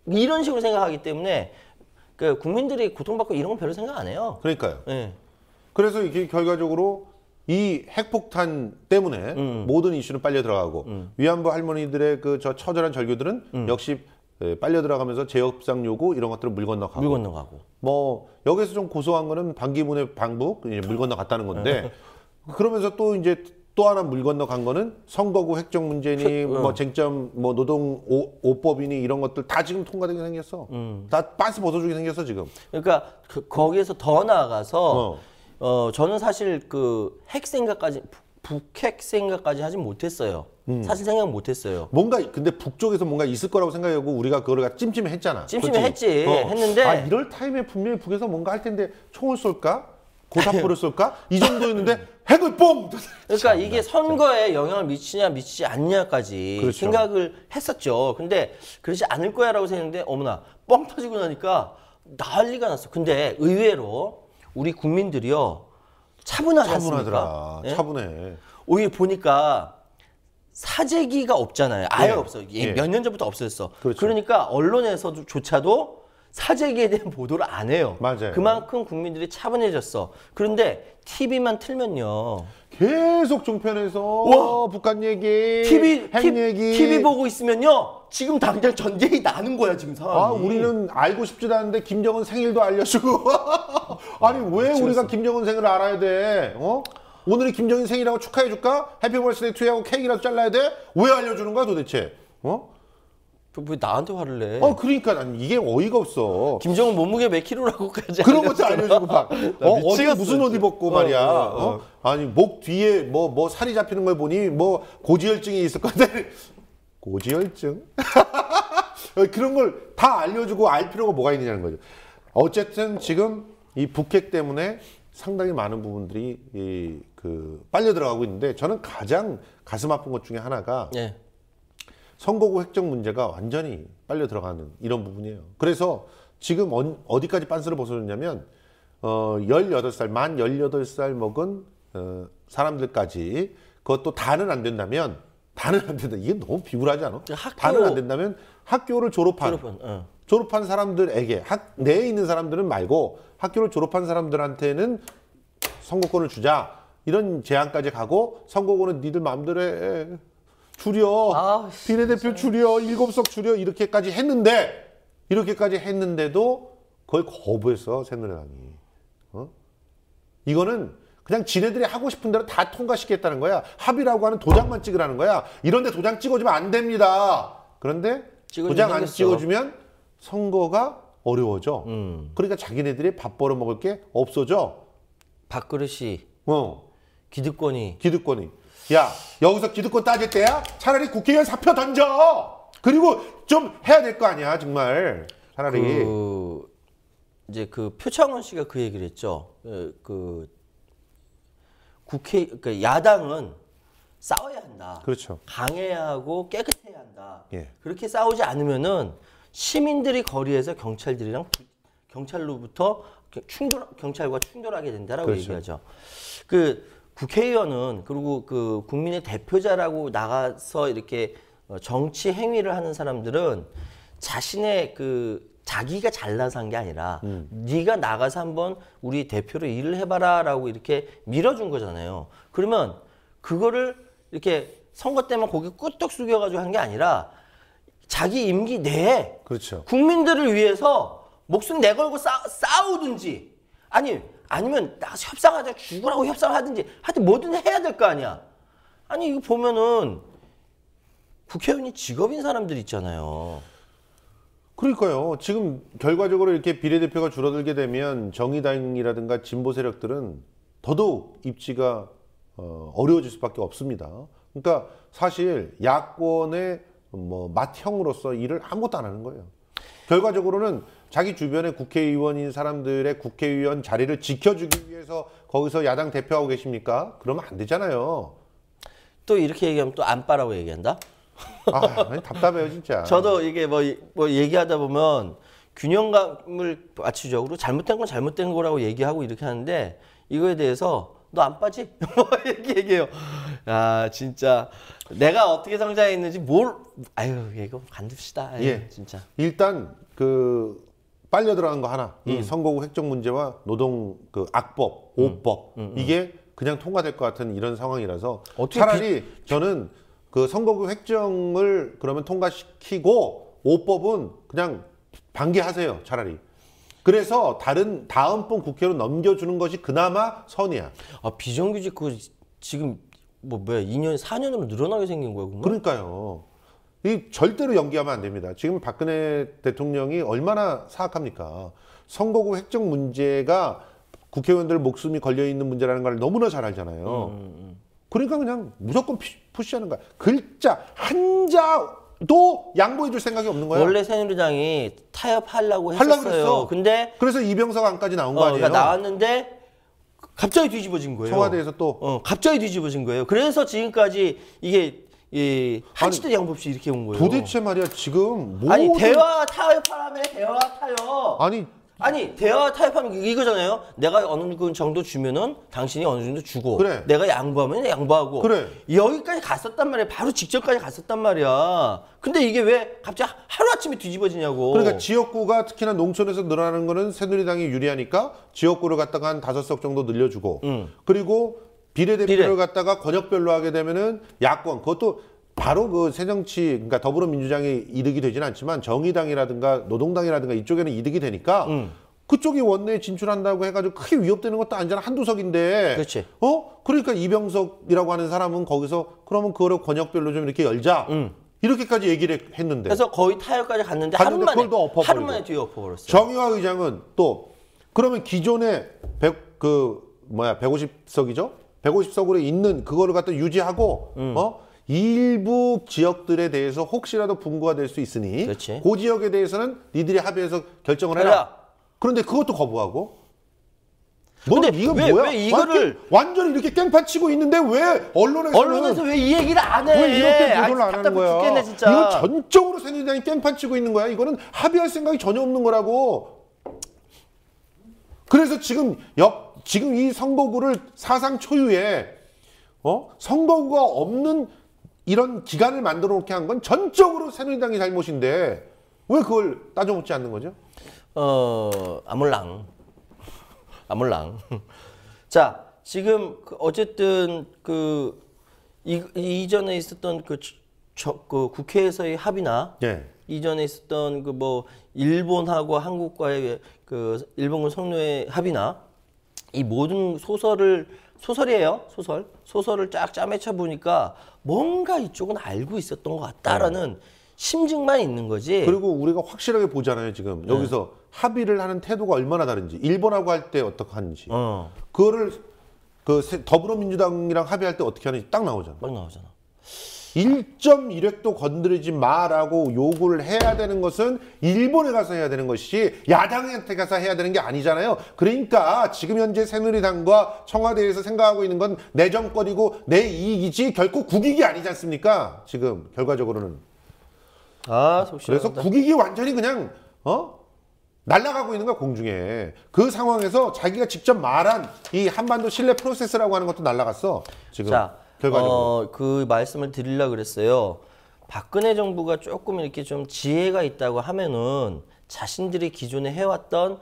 이런 식으로 생각하기 때문에 그 국민들이 고통받고 이런 건 별로 생각 안 해요. 그러니까요. 예. 그래서 이게 결과적으로 이 핵폭탄 때문에 모든 이슈는 빨려 들어가고 위안부 할머니들의 그 저 처절한 절규들은 역시 빨려 들어가면서 재협상 요구 이런 것들을 물 건너가고. 물 건너가고. 뭐 여기서 좀 고소한 거는 반기문의 방북 이제 물 건너갔다는 건데 그러면서 또 이제 또 하나 물 건너간 거는 선거구 획정 문제니 뭐 쟁점 뭐 노동 5법이니 이런 것들 다 지금 통과되게 생겼어. 다 빤스 벗어주게 생겼어 지금. 그러니까 거기에서 더 나아가서 저는 사실 그 핵 생각까지 북핵 생각까지 하진 못했어요. 사실 생각 못했어요. 뭔가 근데 북쪽에서 뭔가 있을 거라고 생각하고 우리가 그거를 찜찜했잖아. 찜찜했지. 했는데 아 이럴 타임에 분명히 북에서 뭔가 할 텐데 총을 쏠까? 고사포를 쏠까? 이 정도였는데 핵을 뽕! 그러니까 이게 선거에 영향을 미치냐 미치지 않냐까지 그렇죠. 생각을 했었죠. 근데 그러지 않을 거야라고 생각했는데 어머나 뻥 터지고 나니까 난리가 났어. 근데 의외로 우리 국민들이요 차분하지 않습니까? 차분하더라. 예? 차분해. 오히려 보니까 사재기가 없잖아요. 아예 예. 없어. 예. 몇 년 전부터 없어졌어. 그렇죠. 그러니까 언론에서조차도 사재기에 대한 보도를 안 해요. 맞아요. 그만큼 국민들이 차분해졌어. 그런데 TV만 틀면요. 계속 종편에서 북한 얘기, 핵 얘기. TV 보고 있으면요. 지금 당장 전쟁이 나는 거야, 지금 상황이. 아, 우리는 알고 싶지도 않은데 김정은 생일도 알려주고. 아니, 왜 우리가 김정은 생일을 알아야 돼? 어? 오늘이 김정은 생일이라고 축하해줄까? 해피 버스데이 투하고 케이크라도 잘라야 돼? 왜 알려주는 거야, 도대체? 어? 왜 나한테 화를 내? 그러니까 난 이게 어이가 없어. 김정은 몸무게 몇 킬로라고까지 그런 것도 알려주고 막 어디 미치겠어, 무슨 옷 입었고 말이야. 아니 목 뒤에 뭐 살이 잡히는 걸 보니 뭐 고지혈증이 있을 것 같아. 고지혈증? 그런 걸 다 알려주고 알 필요가 뭐가 있느냐는 거죠. 어쨌든 지금 이 북핵 때문에 상당히 많은 부분들이 빨려 들어가고 있는데 저는 가장 가슴 아픈 것 중에 하나가 예. 선거구 획정 문제가 완전히 빨려 들어가는 이런 부분이에요. 그래서 지금 어디까지 빤스를 벗어줬냐면 18살, 만 18살 먹은 사람들까지 그것도 다는 안 된다면 다는 안 된다. 이게 너무 비굴하지 않아? 다는 안 된다면 학교를 졸업한 사람들에게 내에 있는 사람들은 말고 학교를 졸업한 사람들한테는 선거권을 주자. 이런 제안까지 가고 선거권은 니들 마음대로 해. 줄여. 비례대표 줄여. 7석 줄여. 이렇게까지 했는데도 그걸 거부했어, 새누리당이. 이거는 그냥 지네들이 하고 싶은 대로 다 통과시키겠다는 거야. 합의라고 하는 도장만 찍으라는 거야. 이런데 도장 찍어주면 안 됩니다. 그런데 도장 안 찍어주면 선거가 어려워져. 그러니까 자기네들이 밥 벌어 먹을 게 없어져. 밥그릇이, 기득권이. 야, 여기서 기득권 따질 때야? 차라리 국회의원 사표 던져! 그리고 좀 해야 될 거 아니야, 정말. 차라리. 이제 표창원 씨가 그 얘기를 했죠. 그러니까 야당은 싸워야 한다. 그렇죠. 강해야 하고 깨끗해야 한다. 예. 그렇게 싸우지 않으면은 시민들이 거리에서 경찰로부터 경찰과 충돌하게 된다라고 그렇죠. 얘기하죠. 국회의원은 그리고 국민의 대표자라고 나가서 이렇게 정치 행위를 하는 사람들은 자신의 자기가 잘나서 한 게 아니라 네가 나가서 한번 우리 대표로 일을 해봐라라고 이렇게 밀어준 거잖아요. 그러면 그거를 이렇게 선거 때만 고개 끄덕 숙여가지고 한 게 아니라 자기 임기 내에 그렇죠. 국민들을 위해서 목숨 내걸고 싸우든지 아니면 나가서 협상하자 죽으라고 협상하든지 하여튼 뭐든 해야 될 거 아니야. 아니 이거 보면은 국회의원이 직업인 사람들 있잖아요. 그러니까요. 지금 결과적으로 이렇게 비례대표가 줄어들게 되면 정의당이라든가 진보 세력들은 더더욱 입지가 어려워질 수밖에 없습니다. 그러니까 사실 야권의 맏형으로서 일을 아무것도 안 하는 거예요. 결과적으로는 자기 주변에 국회의원인 사람들의 국회의원 자리를 지켜주기 위해서 거기서 야당 대표하고 계십니까? 그러면 안 되잖아요. 또 이렇게 얘기하면 또 안빠라고 얘기한다? 아, 답답해요 진짜. 저도 이게 뭐 얘기하다 보면 균형감을 맞추적으로 잘못된 건 잘못된 거라고 얘기하고 이렇게 하는데 이거에 대해서 너 안 빠지? 뭐 이렇게 얘기해요. 아 진짜 내가 어떻게 성장했는지 아유 이거 간둡시다. 아유, 예, 진짜. 일단 그 빨려 들어간 거 하나, 이 선거구 획정 문제와 노동 그 악법, 5법 이게 그냥 통과될 것 같은 이런 상황이라서 차라리 저는 그 선거구 획정을 그러면 통과시키고 5법은 그냥 반기하세요, 차라리. 그래서 다음번 국회로 넘겨주는 것이 그나마 선이야. 아 비정규직 그 지금 뭐야 2년 4년으로 늘어나게 생긴 거야 그러면? 그러니까요. 이 절대로 연기하면 안 됩니다. 지금 박근혜 대통령이 얼마나 사악합니까? 선거구 획정 문제가 국회의원들 목숨이 걸려 있는 문제라는 걸 너무나 잘 알잖아요. 그러니까 그냥 무조건 푸시하는 거야. 글자 한자도 양보해 줄 생각이 없는 거야. 원래 새누리당이 타협하려고 했었어요. 근데 그래서 이병석 안까지 나온 거 아니에요? 그러니까 나왔는데 갑자기 뒤집어진 거예요. 청와대에서 또 갑자기 뒤집어진 거예요. 그래서 지금까지 이게 한치도 양보 없이 이렇게 온 거예요. 도대체 말이야 지금 아니 대화 타협하라며 대화 타협. 아니 대화 타협하면 이거잖아요. 내가 어느 정도 주면은 당신이 어느 정도 주고 그래. 내가 양보하면 양보하고 그래. 여기까지 갔었단 말이야. 바로 직전까지 갔었단 말이야. 근데 이게 왜 갑자기 하루아침에 뒤집어지냐고. 그러니까 지역구가 특히나 농촌에서 늘어나는 거는 새누리당이 유리하니까 지역구를 갖다가 한 5석 정도 늘려주고 그리고 비례대표를 갖다가 권역별로 하게 되면은 야권 그것도 바로 그 새정치 그러니까 더불어민주당이 이득이 되지는 않지만 정의당이라든가 노동당이라든가 이쪽에는 이득이 되니까 그쪽이 원내에 진출한다고 해가지고 크게 위협되는 것도 아니잖아. 한두 석인데. 그렇지. 그러니까 이병석이라고 하는 사람은 거기서 그러면 그거를 권역별로 좀 이렇게 열자. 이렇게까지 얘기를 했는데. 그래서 거의 타협까지 갔는데 하루 만에 뒤에 엎어버렸어요. 정의화 의장은 또 그러면 기존에 150석이죠? 150석으로 있는 그거를 갖다 유지하고 일부 지역들에 대해서 혹시라도 분구가 될 수 있으니 그렇지. 그 지역에 대해서는 니들이 합의해서 결정을 해라. 그런데 그것도 거부하고. 근데 이거 왜 뭐야? 이거를 완전히 이렇게 깽판 치고 있는데 왜 언론에서 왜 이 얘기를 안 해? 왜 이렇게 보도를 안 하는 거야? 죽겠네, 진짜. 이건 전적으로 새누리당이 깽판 치고 있는 거야. 이거는 합의할 생각이 전혀 없는 거라고. 그래서 지금 이 선거구를 사상 초유에 선거구가 없는 이런 기간을 만들어 놓게 한 건 전적으로 새누리당이 잘못인데 왜 그걸 따져묻지 않는 거죠? 아몰랑. 자, 지금 어쨌든 이전에 있었던 그 국회에서의 합의나 이전에 있었던 일본하고 한국과의 일본군 성노예 합의나 이 모든 소설이에요. 소설을 쫙 짜매쳐 보니까 뭔가 이쪽은 알고 있었던 것 같다라는 심증만 있는 거지. 그리고 우리가 확실하게 보잖아요. 지금 여기서 합의를 하는 태도가 얼마나 다른지. 일본하고 할 때 어떻게 하는지. 그거를 더불어민주당이랑 합의할 때 어떻게 하는지 딱 나오잖아. 1.1획도 건드리지 마라고 요구를 해야 되는 것은 일본에 가서 해야 되는 것이지 야당한테 가서 해야 되는 게 아니잖아요. 그러니까 지금 현재 새누리당과 청와대에서 생각하고 있는 건 내 정권이고 내 이익이지 결코 국익이 아니지 않습니까? 지금 결과적으로는. 그래서 국익이 완전히 그냥 날아가고 있는 거야 공중에. 그 상황에서 자기가 직접 말한 이 한반도 신뢰 프로세스라고 하는 것도 날아갔어. 지금. 결과적으로. 그 말씀을 드리려고 그랬어요. 박근혜 정부가 조금 이렇게 좀 지혜가 있다고 하면은 자신들이 기존에 해왔던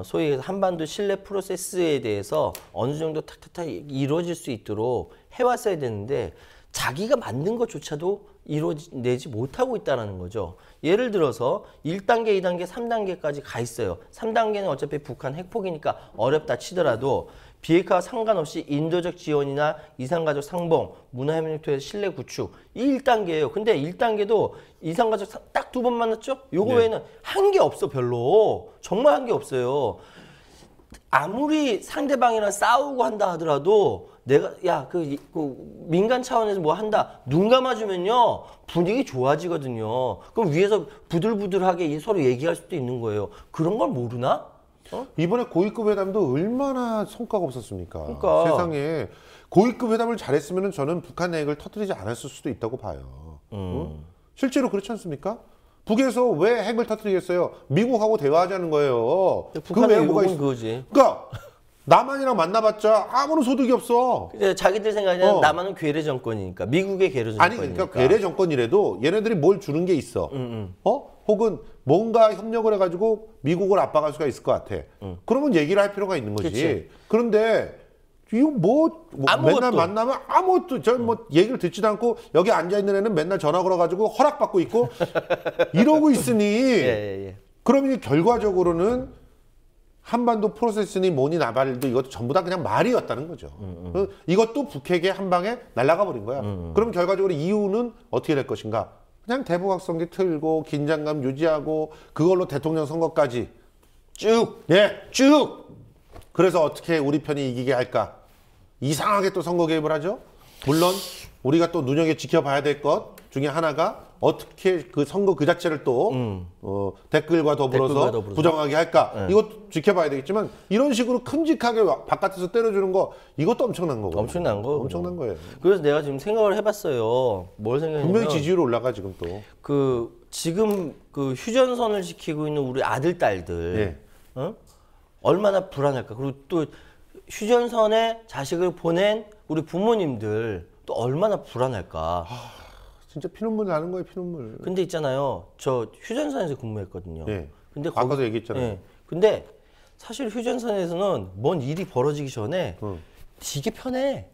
소위 한반도 신뢰 프로세스에 대해서 어느 정도 탁탁탁 이루어질 수 있도록 해왔어야 되는데 자기가 만든 것조차도 이루어내지 못하고 있다는 거죠. 예를 들어서 1단계, 2단계, 3단계까지 가 있어요. 3단계는 어차피 북한 핵폭이니까 어렵다 치더라도 비핵화와 상관없이 인도적 지원이나 이산가족 상봉, 문화협력을 통해서 신뢰 구축, 이 1단계예요. 근데 1단계도 이산가족 딱 2번 만났죠? 요거 외에는 한 게 없어, 별로. 정말 한 게 없어요. 아무리 상대방이랑 싸우고 한다 하더라도 내가 그 민간 차원에서 뭐 한다. 눈 감아주면요 분위기 좋아지거든요. 그럼 위에서 부들부들하게 서로 얘기할 수도 있는 거예요. 그런 걸 모르나? 이번에 고위급 회담도 얼마나 성과가 없었습니까? 그러니까. 세상에 고위급 회담을 잘했으면 저는 북한 핵을 터뜨리지 않았을 수도 있다고 봐요. 실제로 그렇지 않습니까? 북에서 왜 핵을 터뜨리겠어요? 미국하고 대화하자는 거예요. 북한의 뭐가 요구는 그거지. 그러니까 남한이랑 만나봤자 아무런 소득이 없어. 자기들 생각에는 남한은 괴뢰 정권이니까 미국의 괴뢰 정권이니까. 아니 그러니까 괴뢰 정권이라도 얘네들이 뭘 주는 게 있어. 혹은 뭔가 협력을 해가지고 미국을 압박할 수가 있을 것 같아. 그러면 얘기를 할 필요가 있는 거지. 그치. 그런데 이거 맨날 만나면 아무것도 저 뭐 얘기를 듣지도 않고 여기 앉아 있는 애는 맨날 전화 걸어가지고 허락받고 있고 이러고 있으니 예. 그럼 이게 결과적으로는 한반도 프로세스니 뭐니 나발도 이것도 전부 다 그냥 말이었다는 거죠. 이것도 북핵의 한 방에 날아가 버린 거야. 그럼 결과적으로 이유는 어떻게 될 것인가? 그냥 대북확성기 틀고 긴장감 유지하고 그걸로 대통령 선거까지 쭉. 그래서 어떻게 우리 편이 이기게 할까? 이상하게 또 선거 개입을 하죠. 물론 우리가 또 눈여겨 지켜봐야 될 것 중에 하나가 어떻게 그 선거 그 자체를 또 댓글과 더불어서 부정하게 할까? 이것도 지켜봐야 되겠지만 이런 식으로 큼직하게 바깥에서 때려주는 거 이것도 엄청난 거거든요. 엄청난 거예요. 그래서 내가 지금 생각을 해봤어요. 뭘 생각했냐면 분명히 지지율 올라가 지금 또. 지금 그 휴전선을 지키고 있는 우리 아들 딸들 얼마나 불안할까? 그리고 또 휴전선에 자식을 보낸 우리 부모님들 또 얼마나 불안할까? 진짜 피눈물 나는 거예요, 피눈물. 근데 있잖아요. 저 휴전선에서 근무했거든요. 근데 아까도 얘기했잖아요. 근데 사실 휴전선에서는 뭔 일이 벌어지기 전에 되게 편해.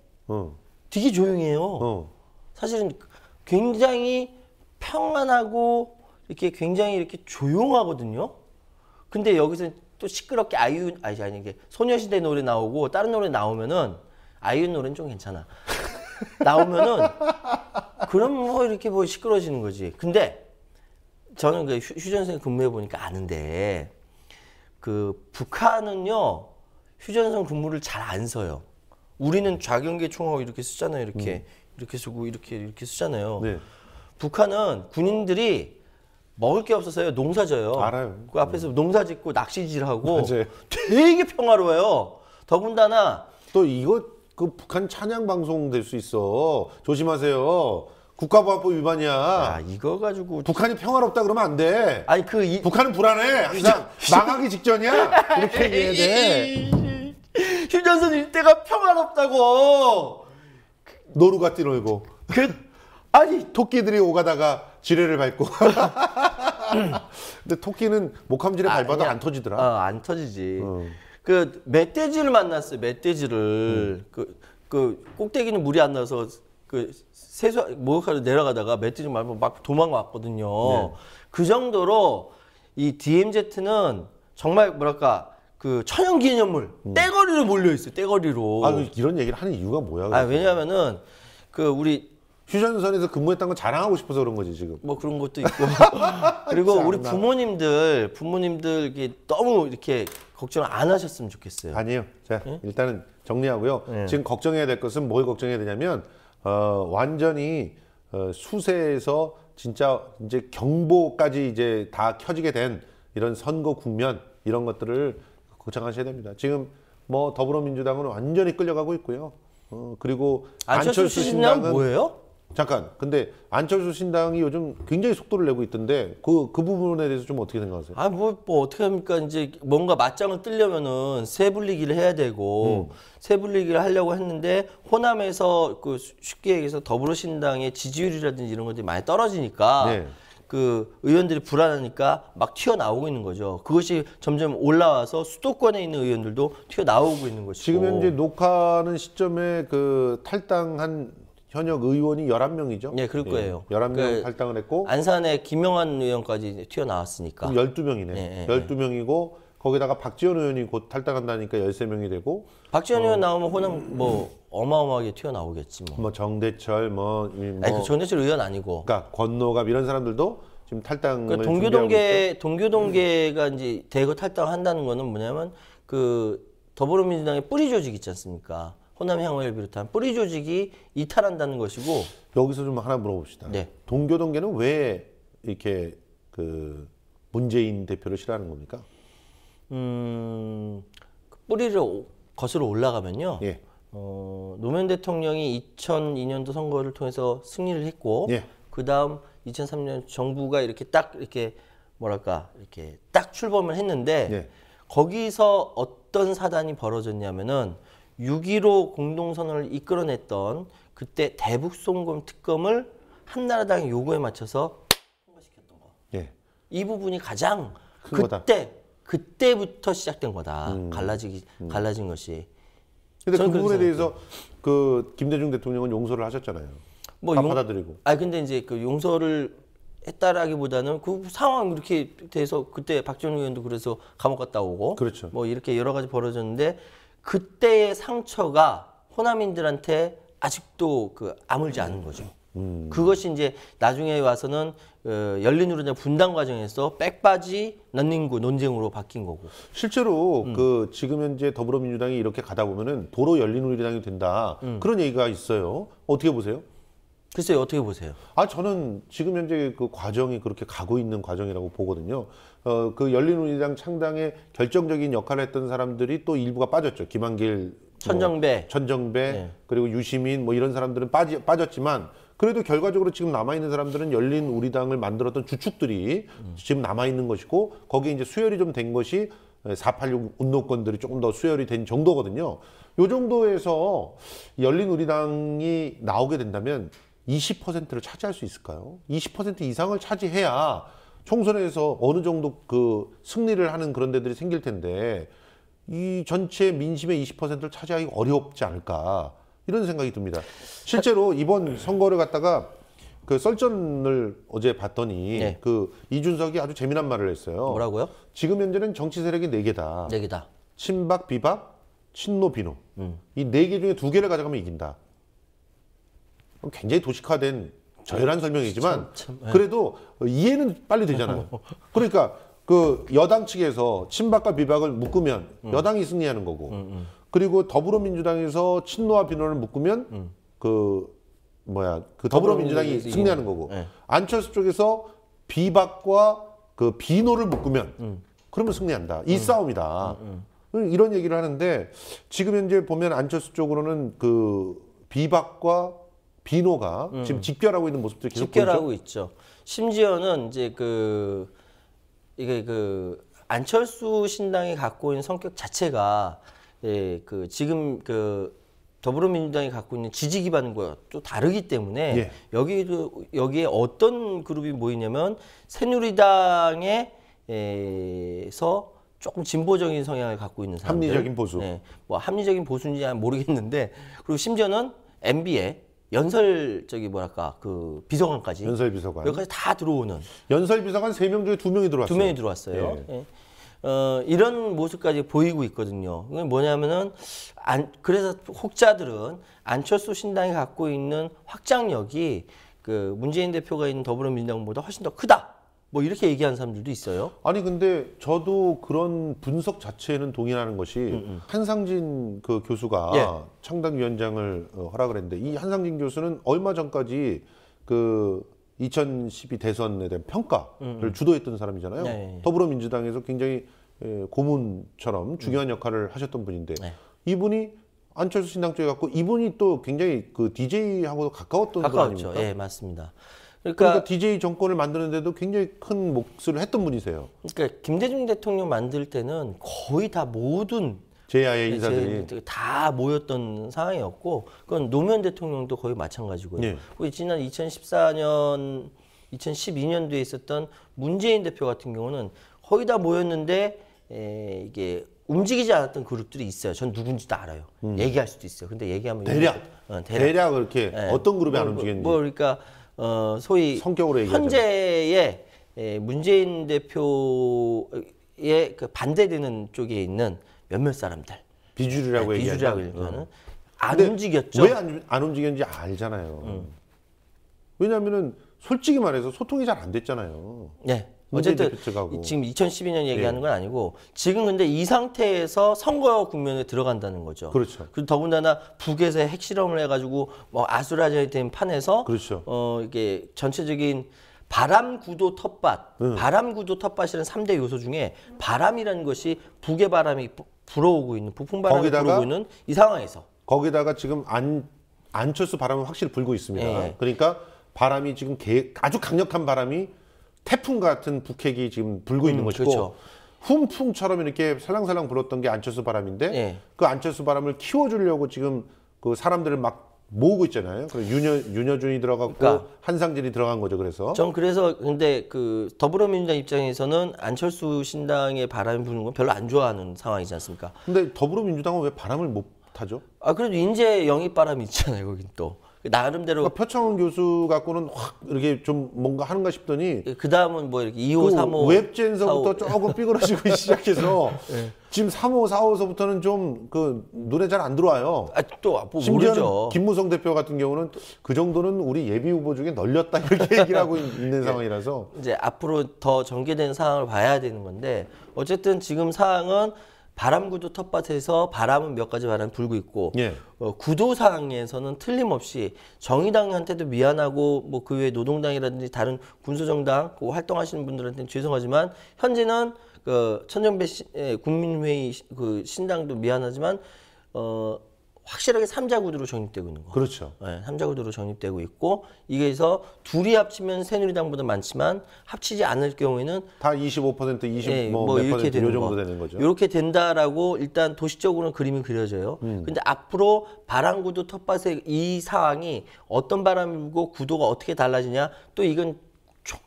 되게 조용해요. 사실은 굉장히 평안하고 이렇게 굉장히 이렇게 조용하거든요. 근데 여기서 또 시끄럽게 이게 소녀시대 노래 나오고 다른 노래 나오면은 아이유 노래는 좀 괜찮아. 나오면은 그럼 뭐 이렇게 뭐 시끄러워지는 거지. 근데 저는 그 휴전선에 근무해 보니까 아는데 그 북한은요 휴전선 근무를 잘 안 써요. 우리는 좌경계 총하고 이렇게 쓰잖아요. 이렇게 쓰고 이렇게 쓰잖아요. 네. 북한은 군인들이 먹을 게 없어서요 농사져요. 알아요. 그 앞에서 농사짓고 낚시질하고 맞아요. 되게 평화로워요. 더군다나 또 이거 그 북한 찬양 방송 될 수 있어. 조심하세요. 국가보안법 위반이야. 야, 이거 가지고 북한이 평화롭다 그러면 안 돼. 아니 북한은 불안해. 항상 망하기 직전이야. 이렇게 얘기해야 돼. 휴전선 일대가 평화롭다고. 노루가 뛰놀고. 아니 토끼들이 오가다가 지뢰를 밟고. 근데 토끼는 목함지를 밟아도 안 터지더라. 안 터지지. 그 멧돼지를 만났어요. 멧돼지를 그 꼭대기는 물이 안 나서 그 목욕하러 내려가다가 멧돼지 말고 막 도망왔거든요. 네. 그 정도로 이 DMZ는 정말 뭐랄까 그 천연기념물 떼거리로 몰려 있어요. 떼거리로. 이런 얘기를 하는 이유가 뭐야? 왜냐하면은 그 우리 휴전선에서 근무했던 거 자랑하고 싶어서 그런 거지 지금. 뭐 그런 것도 있고. 그리고 우리 부모님들 이게 너무 이렇게 걱정을 안 하셨으면 좋겠어요. 아니에요. 자, 일단은 정리하고요. 지금 걱정해야 될 것은 뭘 걱정해야 되냐면 완전히 수세에서 진짜 이제 경보까지 이제 다 켜지게 된 이런 선거 국면 이런 것들을 걱정하셔야 됩니다. 지금 뭐 더불어민주당은 완전히 끌려가고 있고요. 그리고 안철수 신당은 뭐예요? 잠깐. 근데 안철수 신당이 요즘 굉장히 속도를 내고 있던데 그 부분에 대해서 좀 어떻게 생각하세요? 뭐 어떻게 합니까? 이제 뭔가 맞짱을 뜨려면은 세 분리기를 해야 되고 세 분리기를 하려고 했는데 호남에서 그 쉽게 얘기해서 더불어신당의 지지율이라든지 이런 것들이 많이 떨어지니까 그 의원들이 불안하니까 막 튀어나오고 있는 거죠. 그것이 점점 올라와서 수도권에 있는 의원들도 튀어나오고 있는 것이고. 지금 현재 녹화하는 시점에 그 탈당한 현역 의원이 11명이죠? 네, 그럴 거예요. 11명 탈당을 했고 안산의 김영환 의원까지 튀어나왔으니까. 12명이네. 12명이고 거기다가 박지원 의원이 곧 탈당한다니까 13명이 되고 박지원 의원 나오면 호남 뭐 어마어마하게 튀어나오겠지 뭐. 뭐 정대철 아니, 그 정대철 의원 아니고. 그러니까 권노갑 이런 사람들도 지금 탈당을 동교동계가 이제 대거 탈당한다는 거는 뭐냐면 그 더불어민주당의 뿌리 조직 있지 않습니까? 호남향을 비롯한 뿌리 조직이 이탈한다는 것이고. 여기서 좀 하나 물어봅시다. 네. 동교동계는 왜 이렇게 그 문재인 대표를 싫어하는 겁니까? 뿌리를 거슬러 올라가면요. 예. 노무현 대통령이 2002년도 선거를 통해서 승리를 했고, 예. 그 다음 2003년 정부가 이렇게 딱 이렇게 뭐랄까 이렇게 딱 출범을 했는데 예. 거기서 어떤 사단이 벌어졌냐면은 6.15 공동선언을 이끌어냈던 그때 대북송금 특검을 한나라당의 요구에 맞춰서 통과시켰던 거. 예. 이 부분이 가장 큰 거다. 그때부터 시작된 거다. 갈라진 것이. 근데 그 저는 부분에 그렇게 대해서 그 김대중 대통령은 용서를 하셨잖아요. 다 받아들이고. 근데 이제 그 용서를 했다라기보다는 그 상황 이렇게 돼서 그때 박정희 의원도 그래서 감옥 갔다 오고. 그렇죠. 뭐 이렇게 여러 가지 벌어졌는데 그때의 상처가 호남인들한테 아직도 그 아물지 않은 거죠. 그것이 이제 나중에 와서는 열린우리당 분당 과정에서 백바지 런닝구 논쟁으로 바뀐 거고. 실제로 그 지금 현재 더불어민주당이 이렇게 가다 보면은 도로 열린우리당이 된다 그런 얘기가 있어요. 어떻게 보세요? 글쎄요, 어떻게 보세요? 저는 지금 현재 그 과정이 그렇게 가고 있는 과정이라고 보거든요. 그 열린우리당 창당에 결정적인 역할을 했던 사람들이 또 일부가 빠졌죠. 김한길, 천정배, 네. 그리고 유시민 뭐 이런 사람들은 빠졌지만 그래도 결과적으로 지금 남아있는 사람들은 열린우리당을 만들었던 주축들이 지금 남아있는 것이고 거기에 이제 수혈이 좀 된 것이 486 운동권들이 조금 더 수혈이 된 정도거든요. 요 정도에서 열린우리당이 나오게 된다면 20%를 차지할 수 있을까요? 20% 이상을 차지해야 총선에서 어느 정도 그 승리를 하는 그런 데들이 생길 텐데 이 전체 민심의 20%를 차지하기 어렵지 않을까 이런 생각이 듭니다. 실제로 이번 선거를 갖다가 그 썰전을 어제 봤더니 네. 그 이준석이 아주 재미난 말을 했어요. 뭐라고요? 지금 현재는 정치 세력이 4개다. 4개다. 친박, 비박, 친노, 비노. 이 4개 중에 2개를 가져가면 이긴다. 굉장히 도식화된 저열한 설명이지만 그래도 이해는 빨리 되잖아요. 그러니까 그 여당 측에서 친박과 비박을 묶으면 여당이 승리하는 거고 그리고 더불어민주당에서 친노와 비노를 묶으면 그 더불어민주당이 승리하는 거고 안철수 쪽에서 비박과 그 비노를 묶으면 그러면 승리한다. 이 싸움이다. 이런 얘기를 하는데 지금 현재 보면 안철수 쪽으로는 그 비박과 비노가 지금 직결하고 있는 모습들이 계속 직결하고 보이죠? 있죠. 심지어는 이제 이게 안철수 신당이 갖고 있는 성격 자체가 지금 더불어민주당이 갖고 있는 지지 기반과 또 다르기 때문에 여기에 어떤 그룹이 모이냐면 새누리당에서 조금 진보적인 성향을 갖고 있는 사람들. 합리적인 보수. 네, 뭐 합리적인 보수인지 모르겠는데 그리고 심지어는 MB에 연설 비서관까지 연설 비서관 여기까지 다 들어오는 연설 비서관 3명 중에 2명이 들어왔어요. 2명이 들어왔어요. 예. 이런 모습까지 보이고 있거든요. 이게 뭐냐면은 그래서 혹자들은 안철수 신당이 갖고 있는 확장력이 그 문재인 대표가 있는 더불어민주당보다 훨씬 더 크다. 뭐 이렇게 얘기하는 사람들도 있어요. 아니 근데 저도 그런 분석 자체에는 동의하는 것이 한상진 그 교수가 창당위원장을 허락을 했는데 이 한상진 교수는 얼마 전까지 그 2012 대선에 대한 평가를 주도했던 사람이잖아요. 더불어민주당에서 굉장히 고문처럼 중요한 역할을 하셨던 분인데 이분이 안철수 신당 쪽에 갖고 이분이 또 굉장히 그 DJ하고도 가까웠던 분 아닙니까? 예, 맞습니다. 그러니까 DJ 정권을 만드는데도 굉장히 큰 몫을 했던 분이세요. 그러니까 김대중 대통령 만들 때는 거의 다 모든 제1야의 인사들이 다 모였던 상황이었고 그건 노무현 대통령도 거의 마찬가지고요. 그리고 지난 2014년, 2012년도에 있었던 문재인 대표 같은 경우는 거의 다 모였는데 이게 움직이지 않았던 그룹들이 있어요. 전 누군지도 알아요. 얘기할 수도 있어요. 근데 얘기하면 대략 그렇게 어떤 그룹이 안 움직였는지. 그러니까 소위 성격으로 얘기하자면. 현재의 문재인 대표의 그 반대되는 쪽에 있는 몇몇 사람들 비주류라고 얘기하는 안 움직였죠. 왜 안 움직였는지 알잖아요. 왜냐하면은 솔직히 말해서 소통이 잘 안 됐잖아요. 네. 어쨌든 대표측하고. 지금 2012년 얘기하는 건 아니고 지금 근데 이 상태에서 선거 국면에 들어간다는 거죠. 그렇죠. 그리고 더군다나 북에서 핵실험을 해가지고 뭐 아수라장이 된 판에서 그렇죠. 이게 전체적인 바람 구도 텃밭, 바람 구도 텃밭이라는 3대 요소 중에 바람이라는 것이 북의 바람이 불어오고 있는 북풍 바람이 불어오고 있는 이 상황에서 거기다가 지금 안철수 바람은 확실히 불고 있습니다. 예. 그러니까 바람이 지금 아주 강력한 바람이 태풍 같은 북핵이 지금 불고 있는 것이고 그렇죠. 훈풍처럼 이렇게 살랑살랑 불었던 게 안철수 바람인데 예. 그 안철수 바람을 키워주려고 지금 그 사람들을 막 모으고 있잖아요. 그래서 윤여준이 들어갔고 그러니까. 한상진이 들어간 거죠. 그래서 근데 그 더불어민주당 입장에서는 안철수 신당의 바람이 부는 건 별로 안 좋아하는 상황이지 않습니까? 근데 더불어민주당은 왜 바람을 못 타죠? 그래도 인재 영입 바람이 있잖아요, 거긴 또. 나름대로. 그러니까 표창원 교수 갖고는 확 이렇게 좀 뭔가 하는가 싶더니 그 다음은 뭐 이렇게 2호, 3호. 웹젠서부터 4호. 조금 삐그러지고 시작해서 지금 3호, 4호서부터는 좀 그 눈에 잘 안 들어와요. 또 뭐 심지어는 모르죠. 김무성 대표 같은 경우는 그 정도는 우리 예비 후보 중에 널렸다 이렇게 얘기를 하고 있는 상황이라서 이제 앞으로 더 전개된 상황을 봐야 되는 건데 어쨌든 지금 상황은 바람구도 텃밭에서 바람은 몇 가지 바람이 불고 있고 예. 구도상에서는 틀림없이 정의당한테도 미안하고 뭐 그 외 노동당이라든지 다른 군소정당 그 활동하시는 분들한테는 죄송하지만 현재는 그 천정배 국민회의 그 신당도 미안하지만 확실하게 삼자구도로 정립되고 있는 거. 그렇죠. 네, 삼자구도로 정립되고 있고 이게서 둘이 합치면 새누리당보다 많지만 합치지 않을 경우에는 다 25%, 20 네, 뭐 몇 이렇게 퍼센트 요 되는 정도 거. 되는 거죠. 이렇게 된다라고 일단 도시적으로는 그림이 그려져요. 근데 앞으로 바람구도 텃밭의 이 상황이 어떤 바람이 불고 구도가 어떻게 달라지냐 또 이건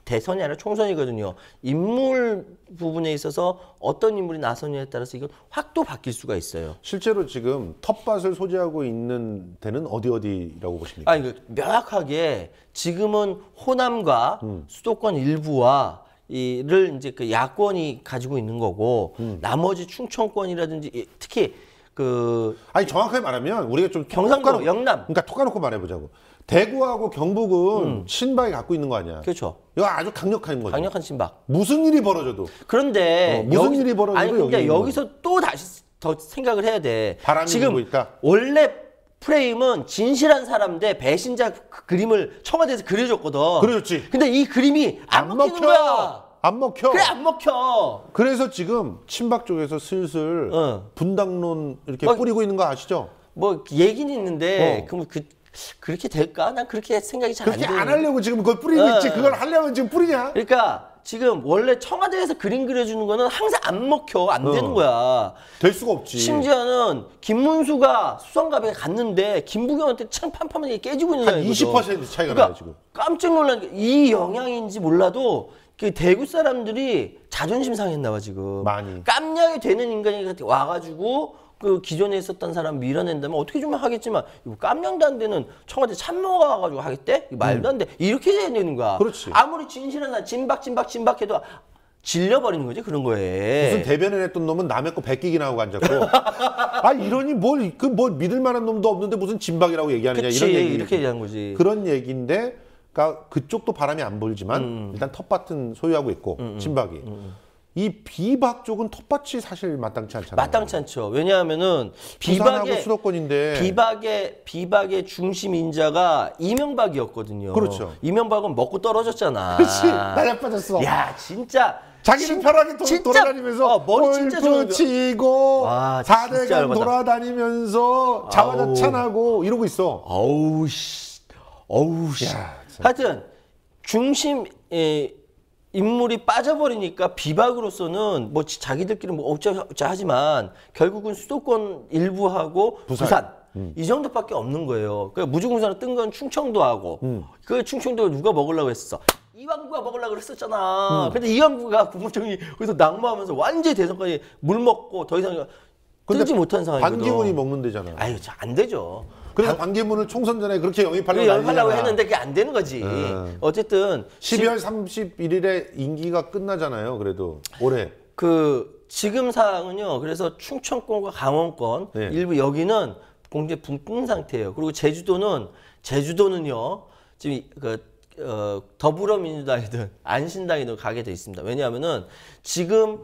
대선이 아니라 총선이거든요. 인물 부분에 있어서 어떤 인물이 나서느냐에 따라서 이건 확 또 바뀔 수가 있어요. 실제로 지금 텃밭을 소지하고 있는 데는 어디라고 보십니까? 아니, 명확하게 지금은 호남과 수도권 일부와 이를 이제 그 야권이 가지고 있는 거고 나머지 충청권이라든지 특히 그 아니 정확하게 말하면 우리가 좀 경상도, 영남. 그러니까 톡 까놓고 말해보자고. 대구하고 경북은 친박이 갖고 있는 거 아니야. 그렇죠. 이거 아주 강력한 거죠. 강력한 친박. 무슨 일이 벌어져도. 그런데 무슨 일이 벌어져도 아니 근데 여기 여기서 또 다시 더 생각을 해야 돼. 바람이 지금 불고 있다. 원래 프레임은 진실한 사람 대 배신자 그림을 청와대에서 그려줬거든. 그려줬지. 근데 이 그림이 안 먹히는 거야. 안 먹혀. 그래 안 먹혀. 그래서 지금 친박 쪽에서 슬슬 분당론 이렇게 뿌리고 있는 거 아시죠? 뭐 얘기는 있는데 그럼 그렇게 될까? 난 그렇게 생각이 잘 안 돼. 그렇게 안 하려고 지금 그걸 뿌리고 있지. 그걸 하려면 지금 뿌리냐? 그러니까 지금 원래 청와대에서 그림 그려주는 거는 항상 안 먹혀. 안 되는 거야. 될 수가 없지. 심지어는 김문수가 수성갑에 갔는데 김부겸한테 창 판판하게 깨지고 있는 한 20% 차이가 나요 지금. 깜짝 놀란 게 이 영향인지 몰라도 그 대구 사람들이 자존심 상했나 봐 지금. 많이. 깜냥이 되는 인간이 와가지고 그 기존에 있었던 사람 밀어낸다면 어떻게 좀 하겠지만 이거 깜냥도 안 되는 청와대 참모가 와가지고 하겠대? 이거 말도 안 돼. 이렇게 돼야 되는 거야. 그렇지. 아무리 진실한 나 진박해도 질려버리는 거지 그런 거에. 무슨 대변을 했던 놈은 남의 거 베끼기나 하고 앉았고 아 이러니 뭘 믿을 만한 놈도 없는데 무슨 진박이라고 얘기하느냐 그치, 이런 얘기 이렇게 얘기하는 거지. 그런 얘기인데 그러니까 그쪽도 바람이 안 불지만 일단 텃밭은 소유하고 있고 친박이 이 비박 쪽은 텃밭이 사실 마땅치 않잖아요. 마땅치 않죠. 왜냐하면은 부산하고 수도권인데 비박의 중심 인자가 이명박이었거든요. 그렇죠. 이명박은 먹고 떨어졌잖아. 그렇지. 나약빠졌어. 야 진짜. 자기는 편하게 돌아다니면서 머리 진짜 좋은 치고 와, 진짜 4대강 열받아. 돌아다니면서 자화자찬하고 이러고 있어. 어우 씨. 하여튼 중심 인물이 빠져버리니까 비박으로서는 뭐 자기들끼리 뭐 어쩌자 하지만 결국은 수도권 일부하고 부산. 이 정도밖에 없는 거예요. 그러니까 무주공산을 뜬 건 충청도하고 그 충청도 누가 먹으려고 했었어. 이왕구가 먹으려고 그랬었잖아. 근데 이왕구가 국무총리 거기서 낙마하면서 완전히 대선까지 물 먹고 더 이상 뜨지 못한 상황이거든. 반기문이 먹는 데잖아. 아유, 안 되죠. 그래서 반기문을 총선 전에 그렇게 영입하려고 했는데 그게 안 되는 거지. 어쨌든 12월 31일에 임기가 끝나잖아요. 그래도 올해. 지금 상황은요. 그래서 충청권과 강원권 일부 여기는 공제 붕 상태예요. 그리고 제주도는요. 지금 더불어민주당이든 안신당이든 가게 돼 있습니다. 왜냐하면은 지금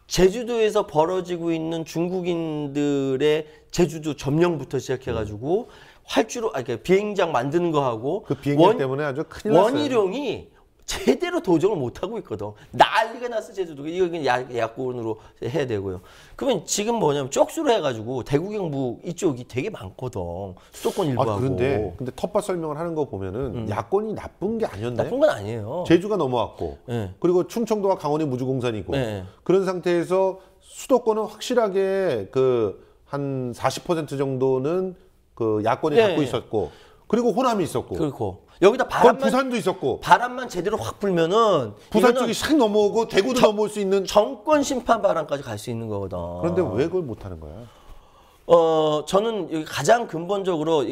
제주도에서 벌어지고 있는 중국인들의 제주도 점령부터 시작해가지고 활주로, 그러니까 비행장 만드는 거 하고 그 비행장 때문에 아주 큰일 났어요. 원희룡이 제대로 도정을 못 하고 있거든. 난리가 났어 제주도. 이거 그냥 야권으로 해야 되고요. 그러면 지금 뭐냐면 쪽수로 해가지고 대구 경북 이쪽이 되게 많거든. 수도권 일부하고. 근데 텃밭 설명을 하는 거 보면은 야권이 나쁜 게 아니었네. 나쁜 건 아니에요. 제주가 넘어왔고, 네. 그리고 충청도와 강원이 무주공산이고, 네. 그런 상태에서 수도권은 확실하게 그 한 40% 정도는 그 야권이 네. 갖고 있었고, 그리고 호남이 있었고, 그렇고 여기다 거기 바람만 부산도 있었고, 바람만 제대로 확 불면은 부산 이거는 쪽이 샥 넘어오고 대구도 넘어올 수 있는. 정권 심판 바람까지 갈 수 있는 거거든. 그런데 왜 그걸 못 하는 거야? 저는 여기 가장 근본적으로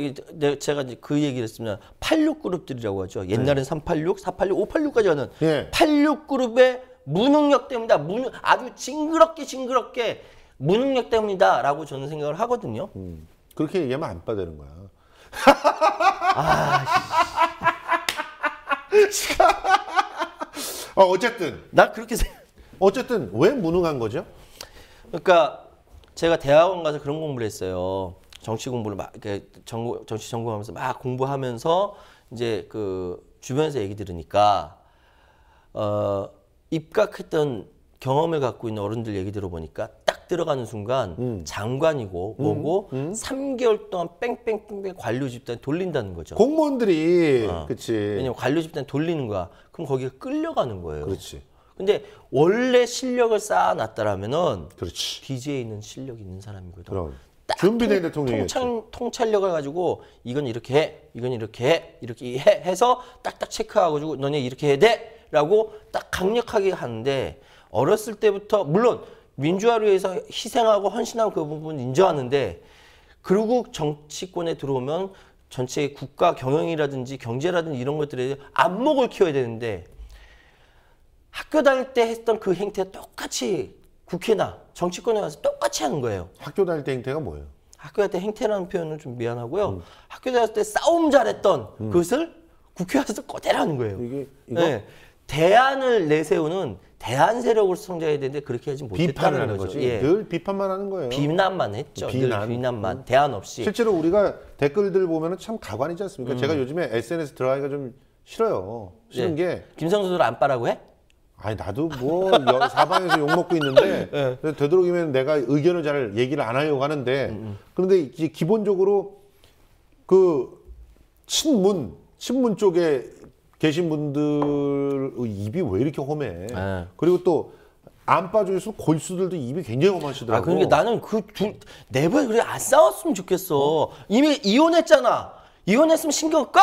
제가 이제 그 얘기를 했습니다. 86 그룹들이라고 하죠. 옛날엔 386, 486, 586까지 하는 예. 86 그룹의 무능력 때문이다. 아주 징그럽게 무능력 때문이다라고 저는 생각을 하거든요. 그렇게 얘기하면 안 빠되는 거야. 어쨌든 나 그렇게 생각. 어쨌든 왜 무능한 거죠? 그러니까 제가 대학원 가서 그런 공부를 했어요. 정치 공부를 막 이렇게 정치 전공하면서 막 공부하면서 이제 그 주변에서 얘기 들으니까 입각했던 경험을 갖고 있는 어른들 얘기 들어보니까 딱 들어가는 순간 장관이고 뭐고 3개월 동안 뺑뺑뺑뺑 관료 집단 돌린다는 거죠. 공무원들이 그렇지. 왜냐면 관료 집단 돌리는 거야. 그럼 거기에 끌려가는 거예요. 그렇지. 근데 원래 실력을 쌓아놨다라면은 그렇지. DJ에 있는 실력이 있는 사람이거든. 그럼 딱 준비된 대통령이었지. 통찰력을 가지고 이건 이렇게 해, 이건 이렇게 해, 이렇게 해서 딱딱 체크하고 너네 이렇게 해야 돼라고 딱 강력하게 하는데 어렸을 때부터 물론 민주화를 위해서 희생하고 헌신하고 그 부분 인정하는데 그리고 정치권에 들어오면 전체 국가 경영이라든지 경제라든지 이런 것들에 안목을 키워야 되는데 학교 다닐 때 했던 그 행태 똑같이 국회나 정치권에 와서 똑같이 하는 거예요. 학교 다닐 때 행태가 뭐예요? 학교 다닐 때 행태라는 표현은 좀 미안하고요. 학교 다닐 때 싸움 잘했던 그것을 국회 와서 그대로 하는 거예요. 이거? 네. 대안을 내세우는 대안 세력으로 성장해야 되는데 그렇게 하지 못했다는 비판을 하는 거죠. 거지. 예. 늘 비판만 하는 거예요. 비난만 했죠. 늘 비난만. 대안 없이. 실제로 우리가 댓글들 보면은 참 가관이지 않습니까? 제가 요즘에 SNS 들어가기가 좀 싫어요. 싫은 게 김성수를 안 빠라고 해? 아니 나도 뭐 사방에서 욕 먹고 있는데 되도록이면 내가 의견을 잘 얘기를 안 하려고 하는데 그런데 이제 기본적으로 그 친문 쪽에 계신 분들 입이 왜 이렇게 험해? 그리고 또 안빠 중에서 골수들도 입이 굉장히 험하시더라고. 그러니까 나는 그 내부에 그래 안 싸웠으면 좋겠어. 이미 이혼했잖아. 이혼했으면 신경 꺼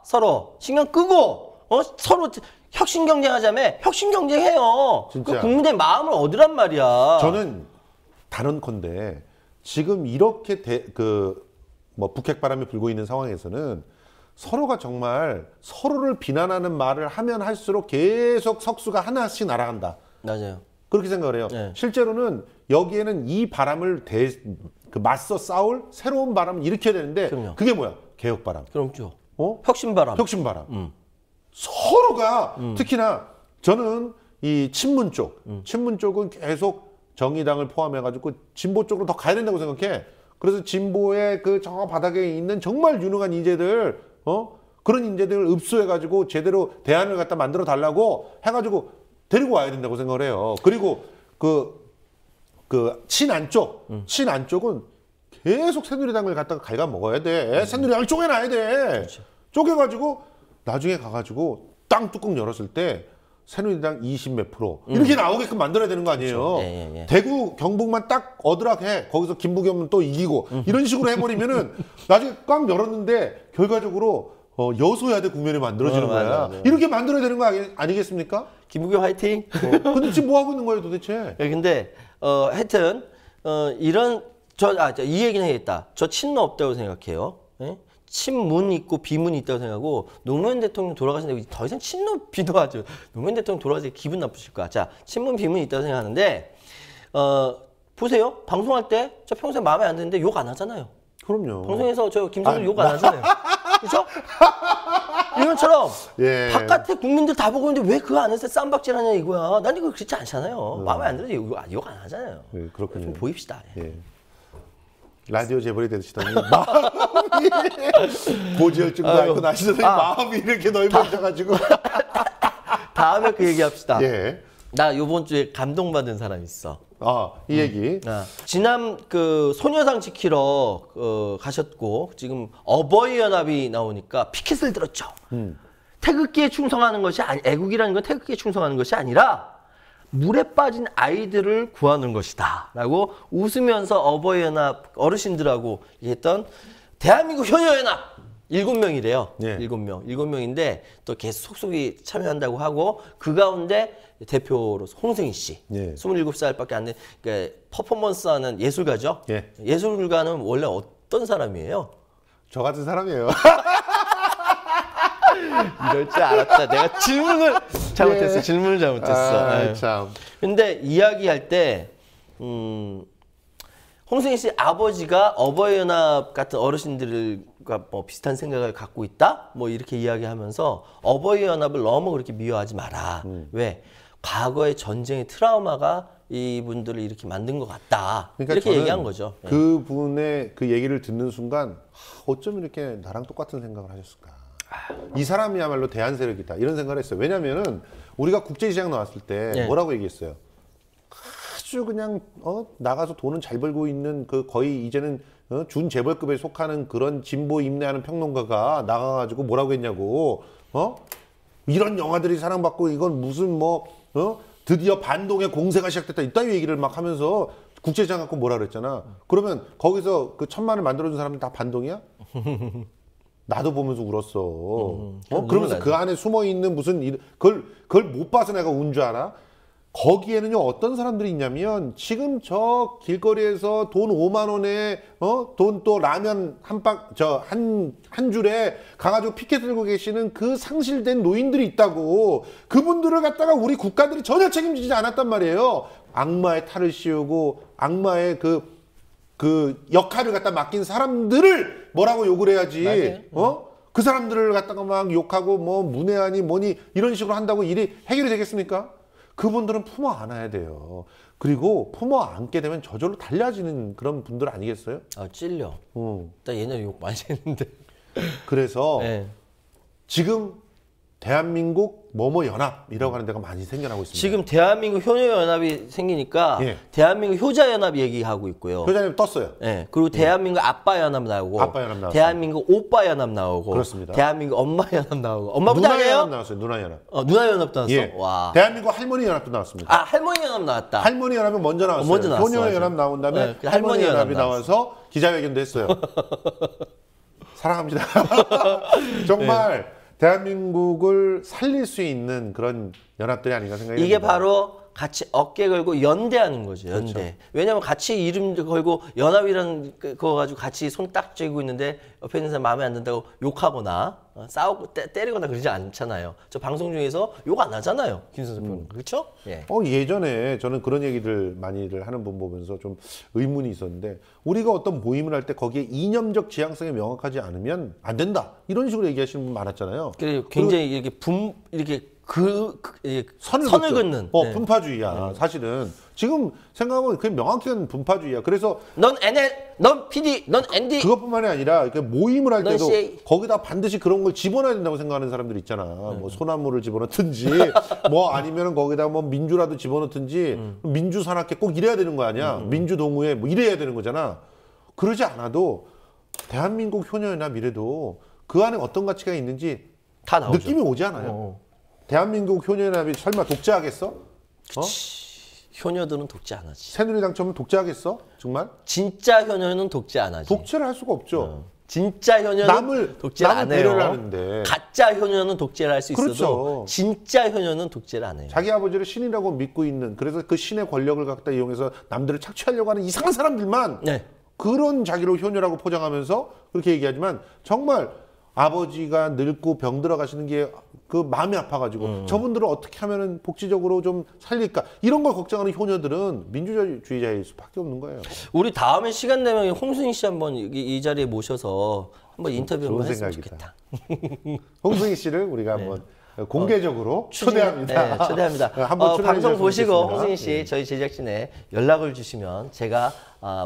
서로 신경 끄고 서로 혁신 경쟁하자며 혁신 경쟁해요. 진짜. 그 국민의 마음을 얻으란 말이야. 저는 단언컨대 지금 이렇게 뭐 북핵바람이 불고 있는 상황에서는 서로가 정말 서로를 비난하는 말을 하면 할수록 계속 석수가 하나씩 날아간다. 맞아요. 그렇게 생각을 해요. 네. 실제로는 여기에는 이 바람을 맞서 싸울 새로운 바람을 일으켜야 되는데 그럼요. 그게 뭐야? 개혁바람. 그럼요. 혁신바람. 혁신바람. 서로가 특히나 저는 이 친문 쪽은 계속 정의당을 포함해가지고 진보 쪽으로 더 가야 된다고 생각해. 그래서 진보의 그 저 바닥에 있는 정말 유능한 인재들, 그런 인재들을 흡수해가지고 제대로 대안을 갖다 만들어 달라고 해가지고 데리고 와야 된다고 생각을 해요. 그리고 친안쪽은 계속 새누리당을 갖다가 갉아먹어야 돼. 새누리당을 쪼개놔야 돼. 그렇죠. 쪼개가지고 나중에 가가지고 땅 뚜껑 열었을 때 새누리당 20몇 프로 이렇게 나오게끔 만들어야 되는 거 아니에요. 그렇죠. 예. 대구 경북만 딱 얻으락해. 거기서 김부겸은 또 이기고 이런 식으로 해버리면은 나중에 꽉 열었는데 결과적으로 여소야대 국면이 만들어지는 거야. 맞아. 이렇게 만들어야 되는 거 아니겠습니까? 김부겸 화이팅. 근데 지금 뭐 하고 있는 거예요 도대체? 근데 하여튼 이런 이 얘기는 해야겠다. 저 친노 없다고 생각해요. 예? 친문 있고 비문이 있다고 생각하고 노무현 대통령 돌아가신다고 더 이상 친노 비도하죠. 노무현 대통령 돌아가서 기분 나쁘실 거야. 자, 친문 비문이 있다고 생각하는데 보세요. 방송할 때 저 평소에 마음에 안 드는데 욕 안 하잖아요. 그럼요. 방송에서 저 김성수 욕 안 하잖아요. 그렇죠? 이런처럼 예. 바깥에 국민들 다 보고 있는데 왜 그 안에서 쌈박질하냐 이거야. 난 이거 그렇지 않잖아요. 마음에 안 들어 욕 안 하잖아요. 네, 그렇군요. 좀 보입시다. 예. 라디오 재벌이 되시더니 마음이 고지혈증도 앓고 나시더니 마음이 이렇게 넓어져가지고 다음에 그 얘기합시다. 예. 나 이번 주에 감동받은 사람 있어. 이 얘기. 지난 그 소녀상 지키러 가셨고 지금 어버이 연합이 나오니까 피켓을 들었죠. 태극기에 충성하는 것이 애국이라는 건 태극기에 충성하는 것이 아니라 물에 빠진 아이들을 구하는 것이다 라고 웃으면서 어버이 연합 어르신들하고 얘기했던 대한민국 효녀연합 7명이래요. 예. 7명. 7명인데 또 계속 속속이 참여한다고 하고 그 가운데 대표로서 홍승희 씨. 예. 27살밖에 안 된 그러니까 퍼포먼스 하는 예술가죠. 예. 예술가는 원래 어떤 사람이에요? 저 같은 사람이에요. 이럴 줄 알았다. 내가 질문을 잘못했어. 예. 질문을 잘못했어. 예. 참. 근데 이야기할 때 홍승희 씨 아버지가 어버이연합 같은 어르신들과 뭐 비슷한 생각을 갖고 있다? 뭐 이렇게 이야기하면서 어버이연합을 너무 그렇게 미워하지 마라. 왜? 과거의 전쟁의 트라우마가 이분들을 이렇게 만든 것 같다. 그러니까 이렇게 저는 얘기한 거죠. 예. 그분의 그 얘기를 듣는 순간 어쩜 이렇게 나랑 똑같은 생각을 하셨을까. 이 사람이야말로 대한세력이다. 이런 생각을 했어요. 왜냐면은 우리가 국제시장 나왔을 때 예. 뭐라고 얘기했어요. 아주 그냥 나가서 돈은 잘 벌고 있는 그 거의 이제는 준재벌급에 속하는 그런 진보 인내하는 평론가가 나가가지고 뭐라고 했냐고. 이런 영화들이 사랑받고 이건 무슨 드디어 반동의 공세가 시작됐다. 이따위 얘기를 막 하면서 국제시장 갖고 뭐라 그랬잖아. 그러면 거기서 그 1,000만을 만들어준 사람들 다 반동이야? 나도 보면서 울었어. 그러면서 그 안에 숨어 있는 무슨 그걸 못 봐서 내가 운 줄 알아? 거기에는요 어떤 사람들이 있냐면 지금 저 길거리에서 돈 5만 원에 돈 또 라면 한 줄에 가가지고 피켓 들고 계시는 그 상실된 노인들이 있다고. 그분들을 갖다가 우리 국가들이 전혀 책임지지 않았단 말이에요. 악마의 탈을 씌우고 악마의 그 역할을 갖다 맡긴 사람들을 뭐라고 욕을 해야지. 그 사람들을 갖다가 막 욕하고 뭐 문외한이 뭐니 이런 식으로 한다고 일이 해결이 되겠습니까? 그분들은 품어 안아야 돼요. 그리고 품어 안게 되면 저절로 달라지는 그런 분들 아니겠어요? 찔려. 나 옛날에 욕 많이 했는데. 그래서 네. 지금 대한민국 연합이라고 하는 데가 많이 생겨나고 있습니다. 지금 대한민국 효녀연합이 생기니까 예. 대한민국 효자연합 얘기하고 있고요. 효자님 떴어요. 네. 그리고 대한민국 아빠연합 나오고 아빠연합 나왔어요. 대한민국 오빠연합 나오고 그렇습니다. 대한민국 엄마연합 나오고 엄마부터 누나연합 아니에요? 나왔어요. 누나연합. 누나연합도 나왔어. 예. 와. 대한민국 할머니연합도 나왔습니다. 할머니연합 나왔다. 할머니연합이 먼저 나왔어요. 먼저 나왔어, 효녀연합 맞아. 나온 다음에 네, 그 할머니연합이 할머니연합 나와서 기자회견도 했어요. 사랑합니다. 정말 대한민국을 살릴 수 있는 그런 연합들이 아닌가 생각이 이게 듭니다. 바로 같이 어깨 걸고 연대하는 거죠. 연대. 그렇죠. 왜냐면 같이 이름 걸고 연합이라는 거 가지고 같이 손 딱 쥐고 있는데 옆에 있는 사람 마음에 안 든다고 욕하거나 싸우고 때리거나 그러지 않잖아요. 저 방송 중에서 욕 안 하잖아요. 김선수 평론가. 그렇죠? 예. 예전에 저는 그런 얘기들 많이들 하는 분 보면서 좀 의문이 있었는데 우리가 어떤 모임을 할 때 거기에 이념적 지향성이 명확하지 않으면 안 된다. 이런 식으로 얘기하시는 분 많았잖아요. 그리고 굉장히 이렇게 선을 긋죠. 긋는. 네. 분파주의야. 사실은 지금 생각하면 그게 명확한 분파주의야. 그래서 넌 NL, 넌 PD, 넌 ND. 그것뿐만이 아니라 이렇게 모임을 할 때도 CA. 거기다 반드시 그런 걸 집어넣어야 된다고 생각하는 사람들 있잖아. 뭐 소나무를 집어넣든지 뭐 아니면 거기다 뭐 민주라도 집어넣든지 민주산악회 꼭 이래야 되는 거 아니야. 민주동우회 뭐 이래야 되는 거잖아. 그러지 않아도 대한민국 효녀연합 이래도 그 안에 어떤 가치가 있는지 다 나오죠. 느낌이 오지 않아요. 대한민국 효녀연합이 설마 독재하겠어? 효녀들은 독재 안 하지. 새누리당처럼 독재하겠어? 정말? 진짜 효녀는 독재 안 하지. 독재를 할 수가 없죠. 진짜 효녀는 독재를 안 해요. 배려를 하는데. 가짜 효녀는 독재를 할 수 있어도 그렇죠. 진짜 효녀는 독재를 안 해요. 자기 아버지를 신이라고 믿고 있는, 그래서 그 신의 권력을 갖다 이용해서 남들을 착취하려고 하는 이상한 사람들만 네. 그런 자기를 효녀라고 포장하면서 그렇게 얘기하지만 정말 아버지가 늙고 병 들어가시는 게 그 마음이 아파가지고 저분들을 어떻게 하면은 복지적으로 좀 살릴까 이런 걸 걱정하는 효녀들은 민주주의자일 수밖에 없는 거예요. 우리 다음에 시간 되면 홍순희 씨 한번 이 자리에 모셔서 한번 인터뷰 좋은 한번 했으면 생각이다. 좋겠다. 홍승희 씨를 우리가 한번 공개적으로 초대합니다. 네, 초대합니다. 한번 출연해 방송 주셨으면 보시고 좋겠습니다. 홍승희 씨 저희 제작진에 연락을 주시면 제가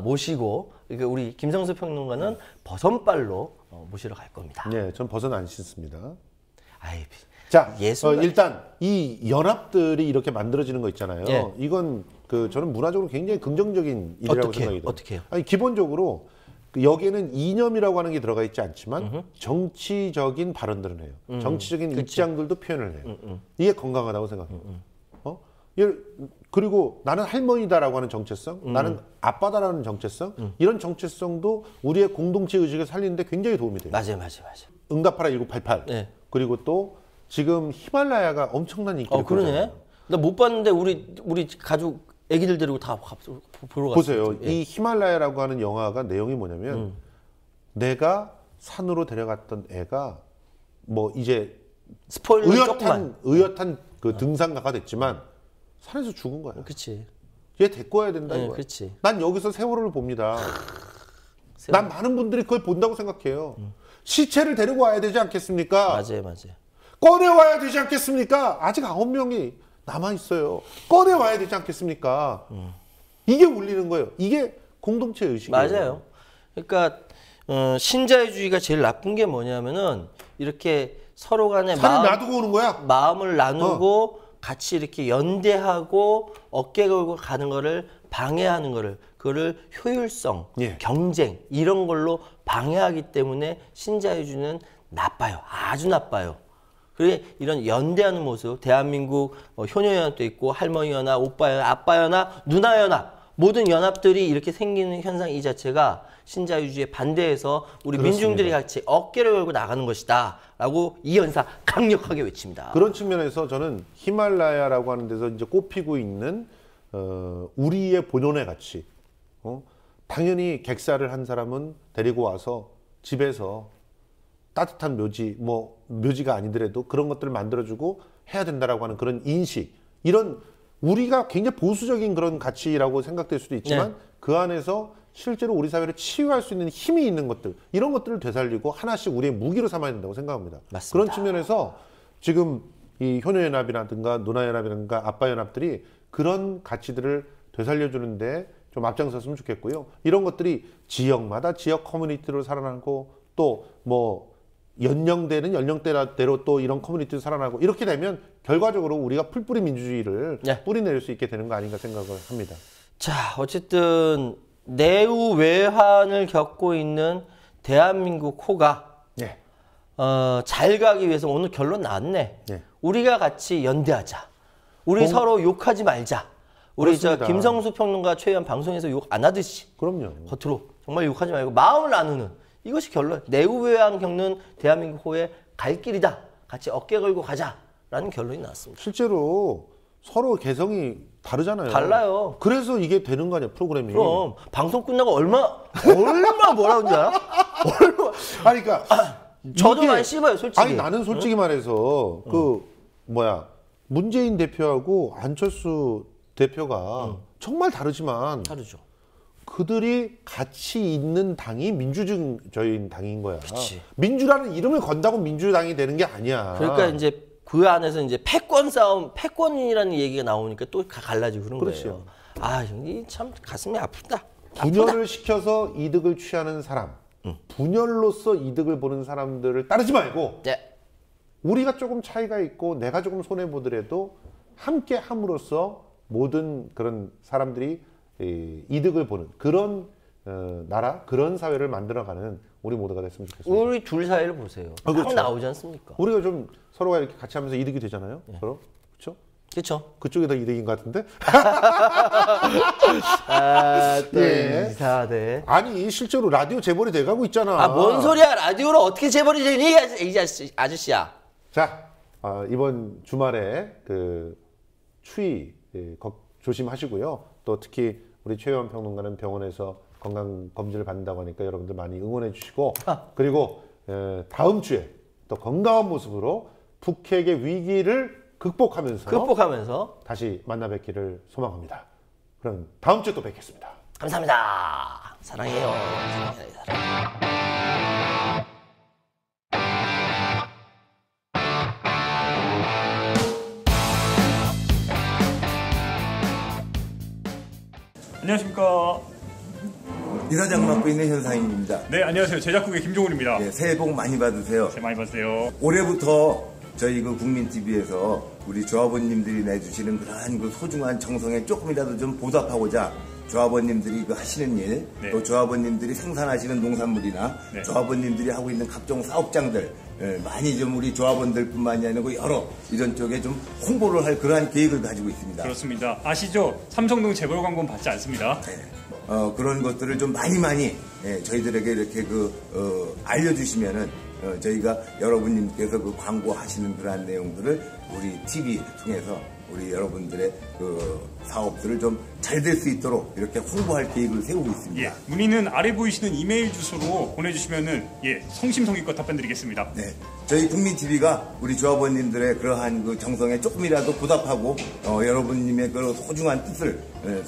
모시고 우리 김성수 평론가는 버선발로 모시러 갈 겁니다. 네, 전 버선 안 신습니다. 아이, 자, 예술가- 일단 이 연합들이 이렇게 만들어지는 거 있잖아요. 예. 이건 저는 문화적으로 굉장히 긍정적인 일이라고 어떻게, 생각이 돼요. 어떻게 해요? 아니, 기본적으로 여기에는 이념이라고 하는 게 들어가 있지 않지만 정치적인 발언들은 해요. 정치적인 입장들도 표현을 해요. 이게 건강하다고 생각해요. 그리고 나는 할머니다라고 하는 정체성, 나는 아빠다라는 정체성, 이런 정체성도 우리의 공동체 의식을 살리는데 굉장히 도움이 돼요. 맞아요. 응답하라 1988. 네. 그리고 또 지금 히말라야가 엄청난 인기를 그러네. 나 못 봤는데 우리 가족 애기들 데리고 다 보러 갔어요. 보세요. 이 히말라야라고 하는 영화가 내용이 뭐냐면 내가 산으로 데려갔던 애가 뭐 이제 스포일러 조금만. 의젓한 그 등산가가 됐지만 산에서 죽은 거야. 그렇지. 얘 데리고 와야 된다 네, 이거야. 그렇지. 난 여기서 세월호를 봅니다. 난 많은 분들이 그걸 본다고 생각해요. 시체를 데리고 와야 되지 않겠습니까? 맞아요. 꺼내와야 되지 않겠습니까? 아직 9명이 남아있어요. 꺼내와야 되지 않겠습니까? 이게 울리는 거예요. 이게 공동체 의식이에요. 맞아요. 그러니까 신자유주의가 제일 나쁜 게 뭐냐면은 이렇게 서로 간에 산에 놔두고 오는 거야. 마음을 나누고 같이 이렇게 연대하고 어깨 걸고 가는 거를 방해하는 거를 그거를 효율성, 예. 경쟁 이런 걸로 방해하기 때문에 신자유주의는 나빠요. 아주 나빠요. 그래 이런 연대하는 모습, 대한민국 효녀연합도 있고 할머니 연합, 오빠 연합, 아빠 연합, 누나 연합 모든 연합들이 이렇게 생기는 현상 이 자체가 신자유주의에 반대해서 우리 그렇습니다. 민중들이 같이 어깨를 걸고 나가는 것이다 라고 이 연사 강력하게 외칩니다. 그런 측면에서 저는 히말라야라고 하는 데서 이제 꼽히고 있는 우리의 본연의 가치. 당연히 객사를 한 사람은 데리고 와서 집에서 따뜻한 묘지, 뭐 묘지가 아니더라도 그런 것들을 만들어주고 해야 된다라고 하는 그런 인식, 이런 우리가 굉장히 보수적인 그런 가치라고 생각될 수도 있지만 그 안에서 실제로 우리 사회를 치유할 수 있는 힘이 있는 것들, 이런 것들을 되살리고 하나씩 우리의 무기로 삼아야 된다고 생각합니다. 맞습니다. 그런 측면에서 지금 이 효녀연합이라든가 누나연합이라든가 아빠연합들이 그런 가치들을 되살려주는데 좀 앞장섰으면 좋겠고요. 이런 것들이 지역마다 지역 커뮤니티로 살아나고 또 뭐 연령대는 연령대로 또 이런 커뮤니티로 살아나고 이렇게 되면 결과적으로 우리가 풀뿌리 민주주의를 뿌리내릴 수 있게 되는 거 아닌가 생각을 합니다. 자, 어쨌든 내후 외환을 겪고 있는 대한민국 호가 잘 가기 위해서 오늘 결론 나왔네. 우리가 같이 연대하자. 우리 서로 욕하지 말자. 우리 그렇습니다. 김성수 평론가 최연 방송에서 욕 안 하듯이. 그럼요. 겉으로 정말 욕하지 말고 마음을 나누는 이것이 결론. 내후 외환 겪는 대한민국 호의 갈 길이다. 같이 어깨 걸고 가자라는 결론이 나왔습니다. 실제로 서로 개성이 다르잖아요. 달라요. 그래서 이게 되는 거 아니야, 프로그램이. 그럼 방송 끝나고 얼마 뭐라고 하는지 알아? 아니, 그러니까 저도 이게- 많이 씹어요, 솔직히. 아니, 나는 솔직히 말해서 문재인 대표하고 안철수 대표가 정말 다르지만 다르죠. 그들이 같이 있는 당이 민주주의적인 당인 거야. 그치. 민주라는 이름을 건다고 민주당이 되는 게 아니야. 그러니까 이제 그 안에서 이제 패권 싸움, 패권이라는 얘기가 나오니까 또 갈라지고 그런 그렇죠. 거예요. 아, 이 참 가슴이 아프다. 분열을 시켜서 이득을 취하는 사람, 분열로서 이득을 보는 사람들을 따르지 말고 네. 우리가 조금 차이가 있고 내가 조금 손해 보더라도 함께 함으로써 모든 그런 사람들이 이득을 보는 그런 나라, 그런 사회를 만들어가는 우리 모두가 됐으면 좋겠습니다. 우리 둘 사이를 보세요. 그렇죠. 딱 나오지 않습니까? 우리가 좀 서로가 이렇게 같이 하면서 이득이 되잖아요. 서로. 그렇죠? 그렇죠. 그쪽이 더 이득인 것 같은데? 아, 또 예. 이상하네. 아니, 실제로 라디오 재벌이 돼가고 있잖아. 아, 뭔 소리야? 라디오로 어떻게 재벌이 되니? 이 아저씨야. 자, 이번 주말에 그 추위 조심하시고요. 또 특히 우리 최유한 평론가는 병원에서 건강 검진을 받는다고 하니까 여러분들 많이 응원해 주시고 그리고 다음 주에 또 건강한 모습으로 북핵의 위기를 극복하면서 다시 만나 뵙기를 소망합니다. 그럼 다음 주에 또 뵙겠습니다. 감사합니다. 사랑해요. 사랑해요. 안녕하십니까. 이사장 맡고 있는 현상입니다. 네, 안녕하세요. 제작국의 김종훈입니다. 네, 새해 복 많이 받으세요. 새해 많이 받으세요. 올해부터 저희 그 국민TV에서 우리 조합원님들이 내주시는 그러한 그 소중한 정성에 조금이라도 좀 보답하고자 조합원님들이 그 하시는 일, 네. 또 조합원님들이 생산하시는 농산물이나 네. 조합원님들이 하고 있는 각종 사업장들 많이 좀 우리 조합원들뿐만이 아니고 여러 이런 쪽에 좀 홍보를 할 그러한 계획을 가지고 있습니다. 그렇습니다. 아시죠? 삼성동 재벌 광고는 받지 않습니다. 네. 그런 것들을 좀 많이 저희들에게 이렇게 알려주시면은 저희가 여러분님께서 그 광고하시는 그러한 내용들을 우리 TV 통해서 우리 여러분들의 그 사업들을 좀 잘 될 수 있도록 이렇게 홍보할 계획을 세우고 있습니다. 예, 문의는 아래 보이시는 이메일 주소로 보내주시면은 성심성의껏 답변드리겠습니다. 네, 저희 국민TV가 우리 조합원님들의 그러한 그 정성에 조금이라도 보답하고 여러분님의 그 소중한 뜻을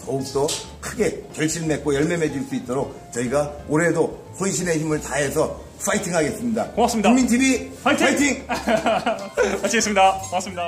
더욱더 크게 결실 맺고 열매 맺을 수 있도록 저희가 올해도 혼신의 힘을 다해서 파이팅 하겠습니다. 고맙습니다. 국민TV 파이팅! 파이팅! 마치겠습니다. 고맙습니다.